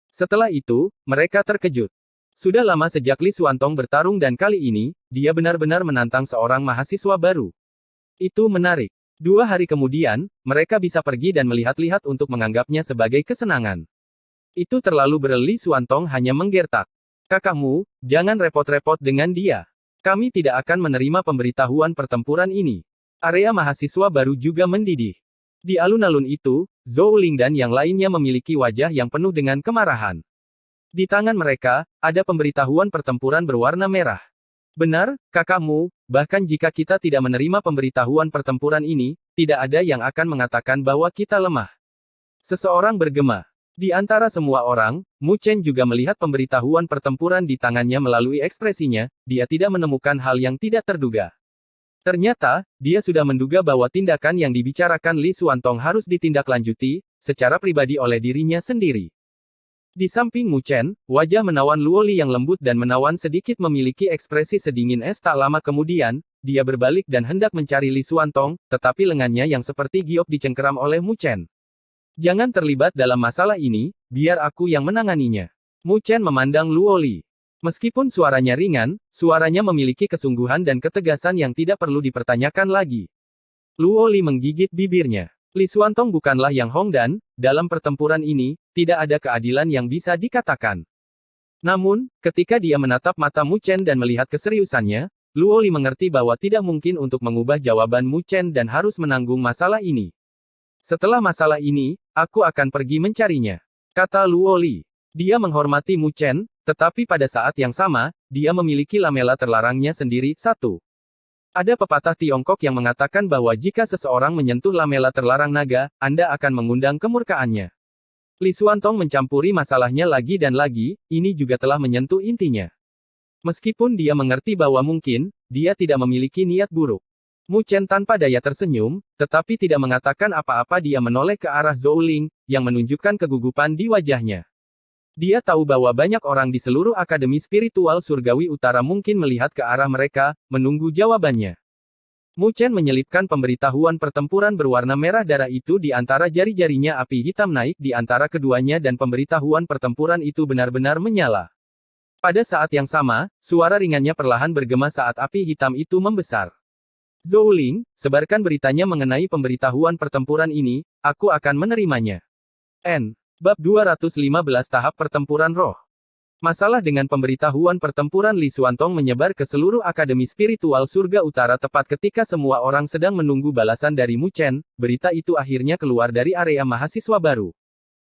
[SPEAKER 1] Setelah itu, mereka terkejut. Sudah lama sejak Li Xuantong bertarung dan kali ini, dia benar-benar menantang seorang mahasiswa baru. Itu menarik. 2 hari kemudian, mereka bisa pergi dan melihat-lihat untuk menganggapnya sebagai kesenangan. Itu terlalu berlebihan. Li Xuantong hanya menggertak. Kakakmu, jangan repot-repot dengan dia. Kami tidak akan menerima pemberitahuan pertempuran ini. Area mahasiswa baru juga mendidih. Di alun-alun itu, Zhou Ling dan yang lainnya memiliki wajah yang penuh dengan kemarahan. Di tangan mereka, ada pemberitahuan pertempuran berwarna merah. Benar, kakakmu, bahkan jika kita tidak menerima pemberitahuan pertempuran ini, tidak ada yang akan mengatakan bahwa kita lemah. Seseorang bergema. Di antara semua orang, Mu Chen juga melihat pemberitahuan pertempuran di tangannya melalui ekspresinya, dia tidak menemukan hal yang tidak terduga. Ternyata, dia sudah menduga bahwa tindakan yang dibicarakan Li Xuantong harus ditindaklanjuti, secara pribadi oleh dirinya sendiri. Di samping Mu Chen, wajah menawan Luoli yang lembut dan menawan sedikit memiliki ekspresi sedingin es. Tak lama kemudian, dia berbalik dan hendak mencari Li Xuantong, tetapi lengannya yang seperti giok dicengkeram oleh Mu Chen. Jangan terlibat dalam masalah ini, biar aku yang menanganinya. Mu Chen memandang Luoli. Meskipun suaranya ringan, suaranya memiliki kesungguhan dan ketegasan yang tidak perlu dipertanyakan lagi. Luoli menggigit bibirnya. Li Xuantong bukanlah Yang Hong dan, dalam pertempuran ini, tidak ada keadilan yang bisa dikatakan. Namun, ketika dia menatap mata Mu Chen dan melihat keseriusannya, Luoli mengerti bahwa tidak mungkin untuk mengubah jawaban Mu Chen dan harus menanggung masalah ini. Setelah masalah ini, aku akan pergi mencarinya, kata Luoli. Dia menghormati Mu Chen, tetapi pada saat yang sama, dia memiliki lamela terlarangnya sendiri. 1. Ada pepatah Tiongkok yang mengatakan bahwa jika seseorang menyentuh lamela terlarang naga, Anda akan mengundang kemurkaannya. Li Xuantong mencampuri masalahnya lagi dan lagi, ini juga telah menyentuh intinya. Meskipun dia mengerti bahwa mungkin, dia tidak memiliki niat buruk. Mu Chen tanpa daya tersenyum, tetapi tidak mengatakan apa-apa. Dia menoleh ke arah Zhou Ling, yang menunjukkan kegugupan di wajahnya. Dia tahu bahwa banyak orang di seluruh Akademi Spiritual Surgawi Utara mungkin melihat ke arah mereka, menunggu jawabannya. Mu Chen menyelipkan pemberitahuan pertempuran berwarna merah darah itu di antara jari-jarinya. Api hitam naik di antara keduanya dan pemberitahuan pertempuran itu benar-benar menyala. Pada saat yang sama, suara ringannya perlahan bergema saat api hitam itu membesar. Zhou Ling, sebarkan beritanya mengenai pemberitahuan pertempuran ini, aku akan menerimanya. Bab 215 Tahap Pertempuran Roh. Masalah dengan pemberitahuan pertempuran Li Xuantong menyebar ke seluruh Akademi Spiritual Surga Utara tepat ketika semua orang sedang menunggu balasan dari Mu Chen. Berita itu akhirnya keluar dari area mahasiswa baru.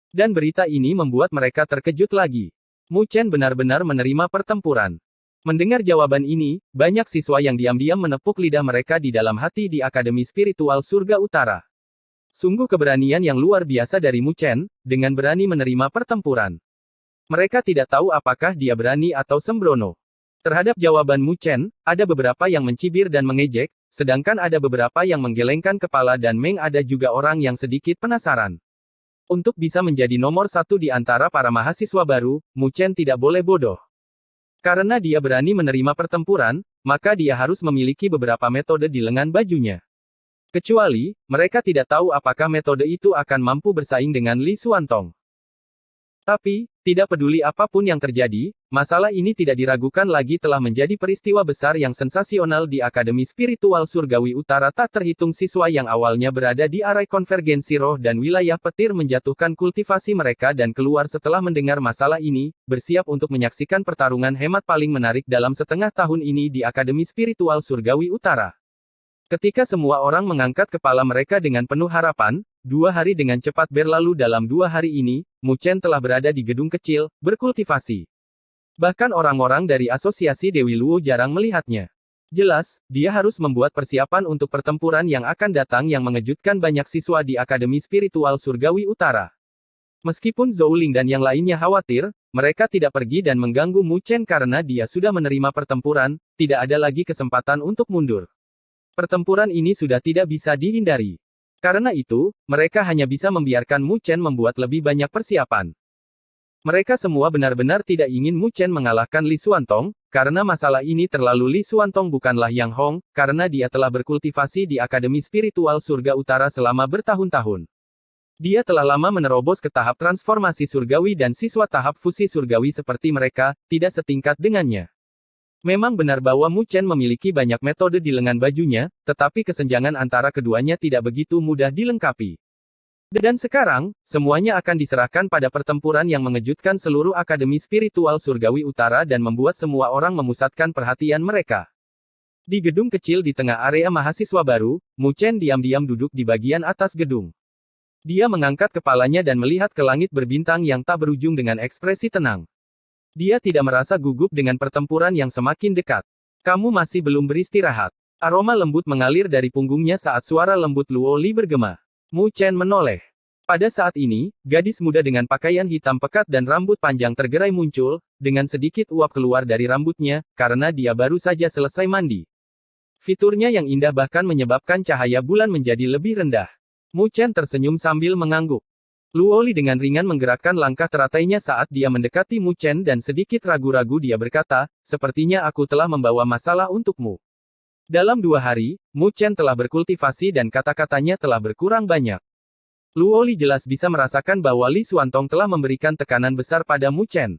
[SPEAKER 1] Dan berita ini membuat mereka terkejut lagi. Mu Chen benar-benar menerima pertempuran. Mendengar jawaban ini, banyak siswa yang diam-diam menepuk lidah mereka di dalam hati di Akademi Spiritual Surga Utara. Sungguh keberanian yang luar biasa dari Mu Chen, dengan berani menerima pertempuran. Mereka tidak tahu apakah dia berani atau sembrono. Terhadap jawaban Mu Chen, ada beberapa yang mencibir dan mengejek, sedangkan ada beberapa yang menggelengkan kepala dan ada juga orang yang sedikit penasaran. Untuk bisa menjadi nomor satu di antara para mahasiswa baru, Mu Chen tidak boleh bodoh. Karena dia berani menerima pertempuran, maka dia harus memiliki beberapa metode di lengan bajunya. Kecuali, mereka tidak tahu apakah metode itu akan mampu bersaing dengan Li Xuantong. Tapi, tidak peduli apapun yang terjadi, masalah ini tidak diragukan lagi telah menjadi peristiwa besar yang sensasional di Akademi Spiritual Surgawi Utara. Tak terhitung siswa yang awalnya berada di area konvergensi roh dan wilayah petir menjatuhkan kultivasi mereka dan keluar setelah mendengar masalah ini, bersiap untuk menyaksikan pertarungan hemat paling menarik dalam setengah tahun ini di Akademi Spiritual Surgawi Utara. Ketika semua orang mengangkat kepala mereka dengan penuh harapan, 2 hari dengan cepat berlalu. Dalam 2 hari ini, Mu Chen telah berada di gedung kecil, berkultivasi. Bahkan orang-orang dari Asosiasi Dewi Luo jarang melihatnya. Jelas, dia harus membuat persiapan untuk pertempuran yang akan datang yang mengejutkan banyak siswa di Akademi Spiritual Surgawi Utara. Meskipun Zhou Ling dan yang lainnya khawatir, mereka tidak pergi dan mengganggu Mu Chen karena dia sudah menerima pertempuran, tidak ada lagi kesempatan untuk mundur. Pertempuran ini sudah tidak bisa dihindari. Karena itu, mereka hanya bisa membiarkan Mu Chen membuat lebih banyak persiapan. Mereka semua benar-benar tidak ingin Mu Chen mengalahkan Li Xuantong, karena masalah ini terlalu. Li Xuantong bukanlah Yang Hong, karena dia telah berkultivasi di Akademi Spiritual Surga Utara selama bertahun-tahun. Dia telah lama menerobos ke tahap transformasi surgawi dan siswa tahap fusi surgawi seperti mereka, tidak setingkat dengannya. Memang benar bahwa Mu Chen memiliki banyak metode di lengan bajunya, tetapi kesenjangan antara keduanya tidak begitu mudah dilengkapi. Dan sekarang, semuanya akan diserahkan pada pertempuran yang mengejutkan seluruh Akademi Spiritual Surgawi Utara dan membuat semua orang memusatkan perhatian mereka. Di gedung kecil di tengah area mahasiswa baru, Mu Chen diam-diam duduk di bagian atas gedung. Dia mengangkat kepalanya dan melihat ke langit berbintang yang tak berujung dengan ekspresi tenang. Dia tidak merasa gugup dengan pertempuran yang semakin dekat. Kamu masih belum beristirahat. Aroma lembut mengalir dari punggungnya saat suara lembut Luo Li bergema. Mu Chen menoleh. Pada saat ini, gadis muda dengan pakaian hitam pekat dan rambut panjang tergerai muncul, dengan sedikit uap keluar dari rambutnya, karena dia baru saja selesai mandi. Fiturnya yang indah bahkan menyebabkan cahaya bulan menjadi lebih rendah. Mu Chen tersenyum sambil mengangguk. Luo Li dengan ringan menggerakkan langkah teratainya saat dia mendekati Mu Chen dan sedikit ragu-ragu dia berkata, sepertinya aku telah membawa masalah untukmu. Dalam 2 hari, Mu Chen telah berkultivasi dan kata-katanya telah berkurang banyak. Luo Li jelas bisa merasakan bahwa Li Xuantong telah memberikan tekanan besar pada Mu Chen.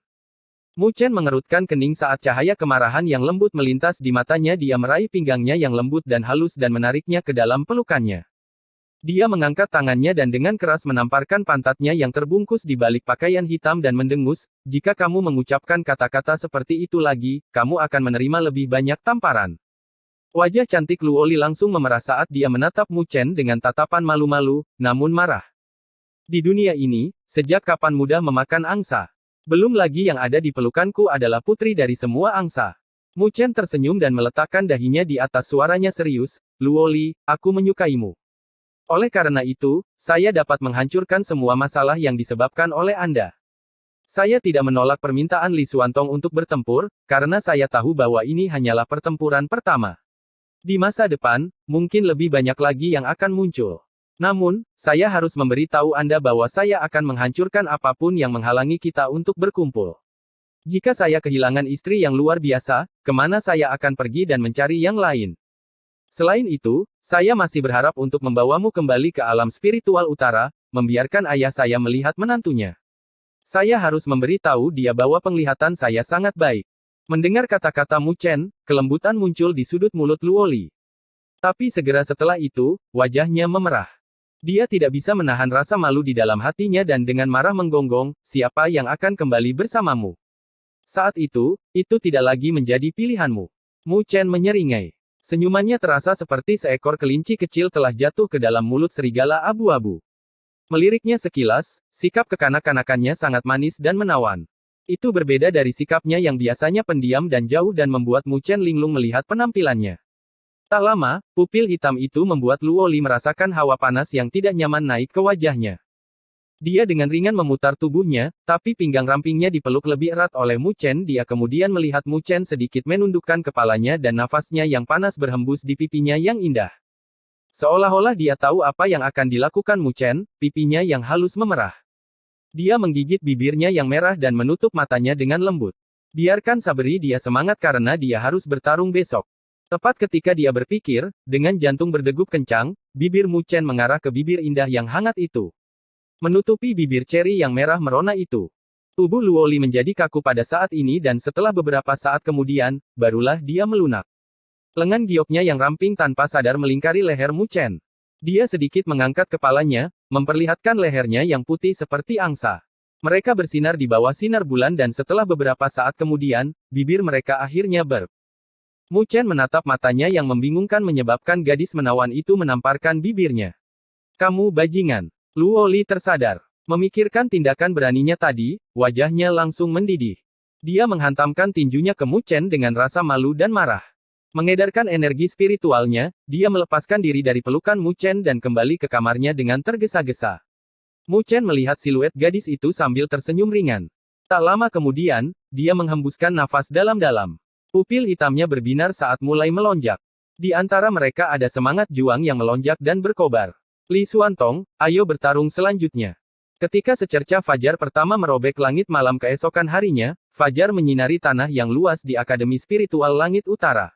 [SPEAKER 1] Mu Chen mengerutkan kening saat cahaya kemarahan yang lembut melintas di matanya. Dia meraih pinggangnya yang lembut dan halus dan menariknya ke dalam pelukannya. Dia mengangkat tangannya dan dengan keras menamparkan pantatnya yang terbungkus di balik pakaian hitam dan mendengus, jika kamu mengucapkan kata-kata seperti itu lagi, kamu akan menerima lebih banyak tamparan. Wajah cantik Luo Li langsung memerah saat dia menatap Mu Chen dengan tatapan malu-malu, namun marah. Di dunia ini, sejak kapan mudah memakan angsa? Belum lagi yang ada di pelukanku adalah putri dari semua angsa. Mu Chen tersenyum dan meletakkan dahinya di atas suaranya serius, Luo Li, aku menyukaimu. Oleh karena itu, saya dapat menghancurkan semua masalah yang disebabkan oleh Anda. Saya tidak menolak permintaan Li Xuantong untuk bertempur, karena saya tahu bahwa ini hanyalah pertempuran pertama. Di masa depan, mungkin lebih banyak lagi yang akan muncul. Namun, saya harus memberitahu Anda bahwa saya akan menghancurkan apapun yang menghalangi kita untuk berkumpul. Jika saya kehilangan istri yang luar biasa, kemana saya akan pergi dan mencari yang lain? Selain itu, saya masih berharap untuk membawamu kembali ke alam spiritual utara, membiarkan ayah saya melihat menantunya. Saya harus memberitahu dia bahwa penglihatan saya sangat baik. Mendengar kata-kata Mu Chen, kelembutan muncul di sudut mulut Luo Li. Tapi segera setelah itu, wajahnya memerah. Dia tidak bisa menahan rasa malu di dalam hatinya dan dengan marah menggonggong, siapa yang akan kembali bersamamu? Saat itu tidak lagi menjadi pilihanmu. Mu Chen menyeringai. Senyumannya terasa seperti seekor kelinci kecil telah jatuh ke dalam mulut serigala abu-abu. Meliriknya sekilas, sikap kekanak-kanakannya sangat manis dan menawan. Itu berbeda dari sikapnya yang biasanya pendiam dan jauh dan membuat Mu Chen linglung melihat penampilannya. Tak lama, pupil hitam itu membuat Luo Li merasakan hawa panas yang tidak nyaman naik ke wajahnya. Dia dengan ringan memutar tubuhnya, tapi pinggang rampingnya dipeluk lebih erat oleh Mu Chen. Dia kemudian melihat Mu Chen sedikit menundukkan kepalanya dan nafasnya yang panas berhembus di pipinya yang indah. Seolah-olah dia tahu apa yang akan dilakukan Mu Chen, pipinya yang halus memerah. Dia menggigit bibirnya yang merah dan menutup matanya dengan lembut. Biarkan saberi dia semangat karena dia harus bertarung besok. Tepat ketika dia berpikir, dengan jantung berdegup kencang, bibir Mu Chen mengarah ke bibir indah yang hangat itu. Menutupi bibir ceri yang merah merona itu. Tubuh Luo Li menjadi kaku pada saat ini dan setelah beberapa saat kemudian, barulah dia melunak. Lengan gioknya yang ramping tanpa sadar melingkari leher Mu Chen. Dia sedikit mengangkat kepalanya, memperlihatkan lehernya yang putih seperti angsa. Mereka bersinar di bawah sinar bulan dan setelah beberapa saat kemudian, bibir mereka akhirnya Mu Chen menatap matanya yang membingungkan menyebabkan gadis menawan itu menamparkan bibirnya. Kamu bajingan. Luo Li tersadar. Memikirkan tindakan beraninya tadi, wajahnya langsung mendidih. Dia menghantamkan tinjunya ke Mu Chen dengan rasa malu dan marah. Mengedarkan energi spiritualnya, dia melepaskan diri dari pelukan Mu Chen dan kembali ke kamarnya dengan tergesa-gesa. Mu Chen melihat siluet gadis itu sambil tersenyum ringan. Tak lama kemudian, dia menghembuskan nafas dalam-dalam. Pupil hitamnya berbinar saat mulai melonjak. Di antara mereka ada semangat juang yang melonjak dan berkobar. Li Xuantong, ayo bertarung selanjutnya. Ketika secercah fajar pertama merobek langit malam keesokan harinya, fajar menyinari tanah yang luas di Akademi Spiritual Langit Utara.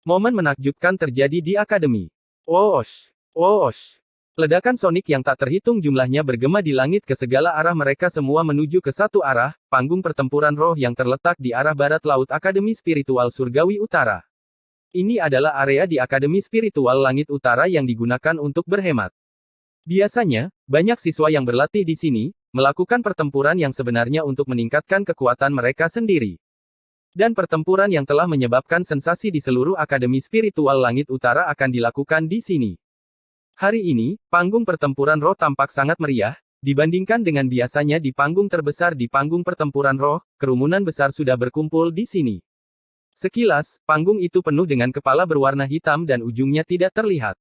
[SPEAKER 1] Momen menakjubkan terjadi di Akademi. Woosh! Woosh! Ledakan sonik yang tak terhitung jumlahnya bergema di langit ke segala arah. Mereka semua menuju ke satu arah, panggung pertempuran roh yang terletak di arah barat laut Akademi Spiritual Surgawi Utara. Ini adalah area di Akademi Spiritual Langit Utara yang digunakan untuk berhemat. Biasanya, banyak siswa yang berlatih di sini, melakukan pertempuran yang sebenarnya untuk meningkatkan kekuatan mereka sendiri. Dan pertempuran yang telah menyebabkan sensasi di seluruh Akademi Spiritual Langit Utara akan dilakukan di sini. Hari ini, panggung pertempuran roh tampak sangat meriah, dibandingkan dengan biasanya di panggung terbesar di panggung pertempuran roh, kerumunan besar sudah berkumpul di sini. Sekilas, panggung itu penuh dengan kepala berwarna hitam dan ujungnya tidak terlihat.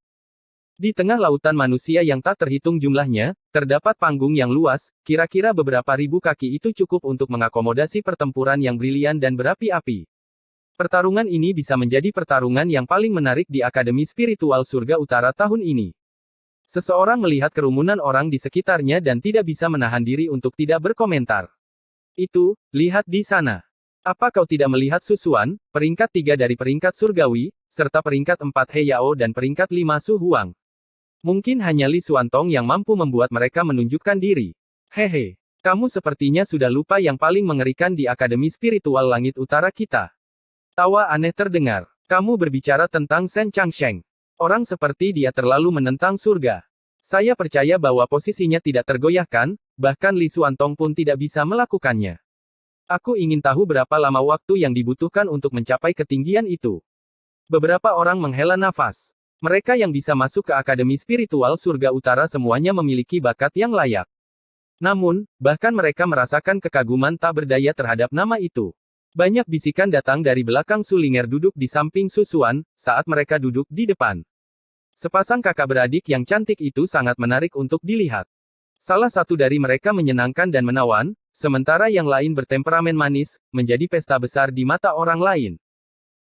[SPEAKER 1] Di tengah lautan manusia yang tak terhitung jumlahnya, terdapat panggung yang luas, kira-kira beberapa ribu kaki itu cukup untuk mengakomodasi pertempuran yang brilian dan berapi-api. Pertarungan ini bisa menjadi pertarungan yang paling menarik di Akademi Spiritual Surga Utara tahun ini. Seseorang melihat kerumunan orang di sekitarnya dan tidak bisa menahan diri untuk tidak berkomentar. Itu, lihat di sana. Apa kau tidak melihat Susuan, peringkat 3 dari peringkat surgawi, serta peringkat 4 He Yao dan peringkat 5 Su Huang? Mungkin hanya Li Xuantong yang mampu membuat mereka menunjukkan diri. Hehe, kamu sepertinya sudah lupa yang paling mengerikan di Akademi Spiritual Langit Utara kita. Tawa aneh terdengar. Kamu berbicara tentang Shen Changsheng. Orang seperti dia terlalu menentang surga. Saya percaya bahwa posisinya tidak tergoyahkan, bahkan Li Xuantong pun tidak bisa melakukannya. Aku ingin tahu berapa lama waktu yang dibutuhkan untuk mencapai ketinggian itu. Beberapa orang menghela nafas. Mereka yang bisa masuk ke Akademi Spiritual Surga Utara semuanya memiliki bakat yang layak. Namun, bahkan mereka merasakan kekaguman tak berdaya terhadap nama itu. Banyak bisikan datang dari belakang Su Ling'er duduk di samping Susuan, saat mereka duduk di depan. Sepasang kakak beradik yang cantik itu sangat menarik untuk dilihat. Salah satu dari mereka menyenangkan dan menawan, sementara yang lain bertemperamen manis, menjadi pesta besar di mata orang lain.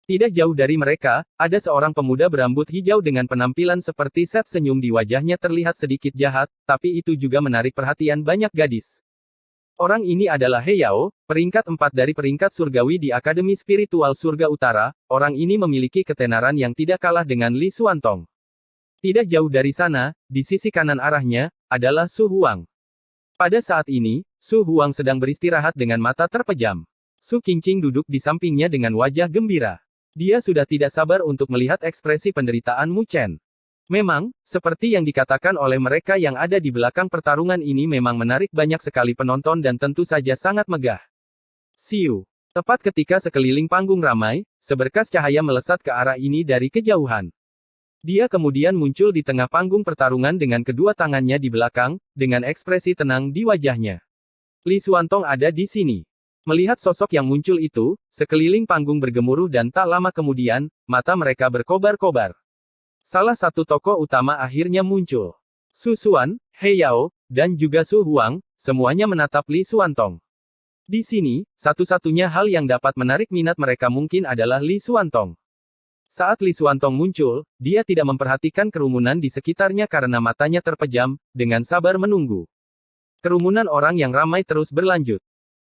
[SPEAKER 1] Tidak jauh dari mereka, ada seorang pemuda berambut hijau dengan penampilan seperti set senyum di wajahnya terlihat sedikit jahat, tapi itu juga menarik perhatian banyak gadis. Orang ini adalah He Yao, peringkat 4 dari peringkat surgawi di Akademi Spiritual Surga Utara. Orang ini memiliki ketenaran yang tidak kalah dengan Li Xuantong. Tidak jauh dari sana, di sisi kanan arahnya, adalah Su Huang. Pada saat ini, Su Huang sedang beristirahat dengan mata terpejam. Su Qingqing duduk di sampingnya dengan wajah gembira. Dia sudah tidak sabar untuk melihat ekspresi penderitaan Mu Chen. Memang, seperti yang dikatakan oleh mereka yang ada di belakang pertarungan ini memang menarik banyak sekali penonton dan tentu saja sangat megah. Siu. Tepat ketika sekeliling panggung ramai, seberkas cahaya melesat ke arah ini dari kejauhan. Dia kemudian muncul di tengah panggung pertarungan dengan kedua tangannya di belakang, dengan ekspresi tenang di wajahnya. Li Xuantong ada di sini. Melihat sosok yang muncul itu, sekeliling panggung bergemuruh dan tak lama kemudian, mata mereka berkobar-kobar. Salah satu tokoh utama akhirnya muncul. Susuan, He Yao, dan juga Su Huang, semuanya menatap Li Xuantong. Di sini, satu-satunya hal yang dapat menarik minat mereka mungkin adalah Li Xuantong. Saat Li Xuantong muncul, dia tidak memperhatikan kerumunan di sekitarnya karena matanya terpejam, dengan sabar menunggu. Kerumunan orang yang ramai terus berlanjut.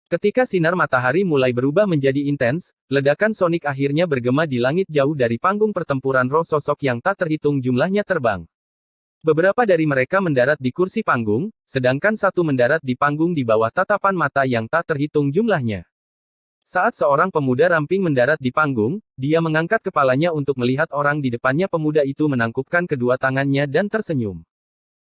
[SPEAKER 1] Ketika sinar matahari mulai berubah menjadi intens, ledakan sonik akhirnya bergema di langit jauh dari panggung pertempuran roh sosok yang tak terhitung jumlahnya terbang. Beberapa dari mereka mendarat di kursi panggung, sedangkan satu mendarat di panggung di bawah tatapan mata yang tak terhitung jumlahnya. Saat seorang pemuda ramping mendarat di panggung, dia mengangkat kepalanya untuk melihat orang di depannya. Pemuda itu menangkupkan kedua tangannya dan tersenyum.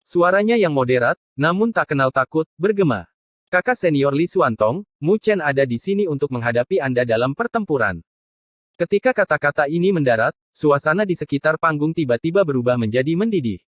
[SPEAKER 1] Suaranya yang moderat, namun tak kenal takut, bergema. Kakak senior Li Xuantong, Mu Chen ada di sini untuk menghadapi Anda dalam pertempuran. Ketika kata-kata ini mendarat, suasana di sekitar panggung tiba-tiba berubah menjadi mendidih.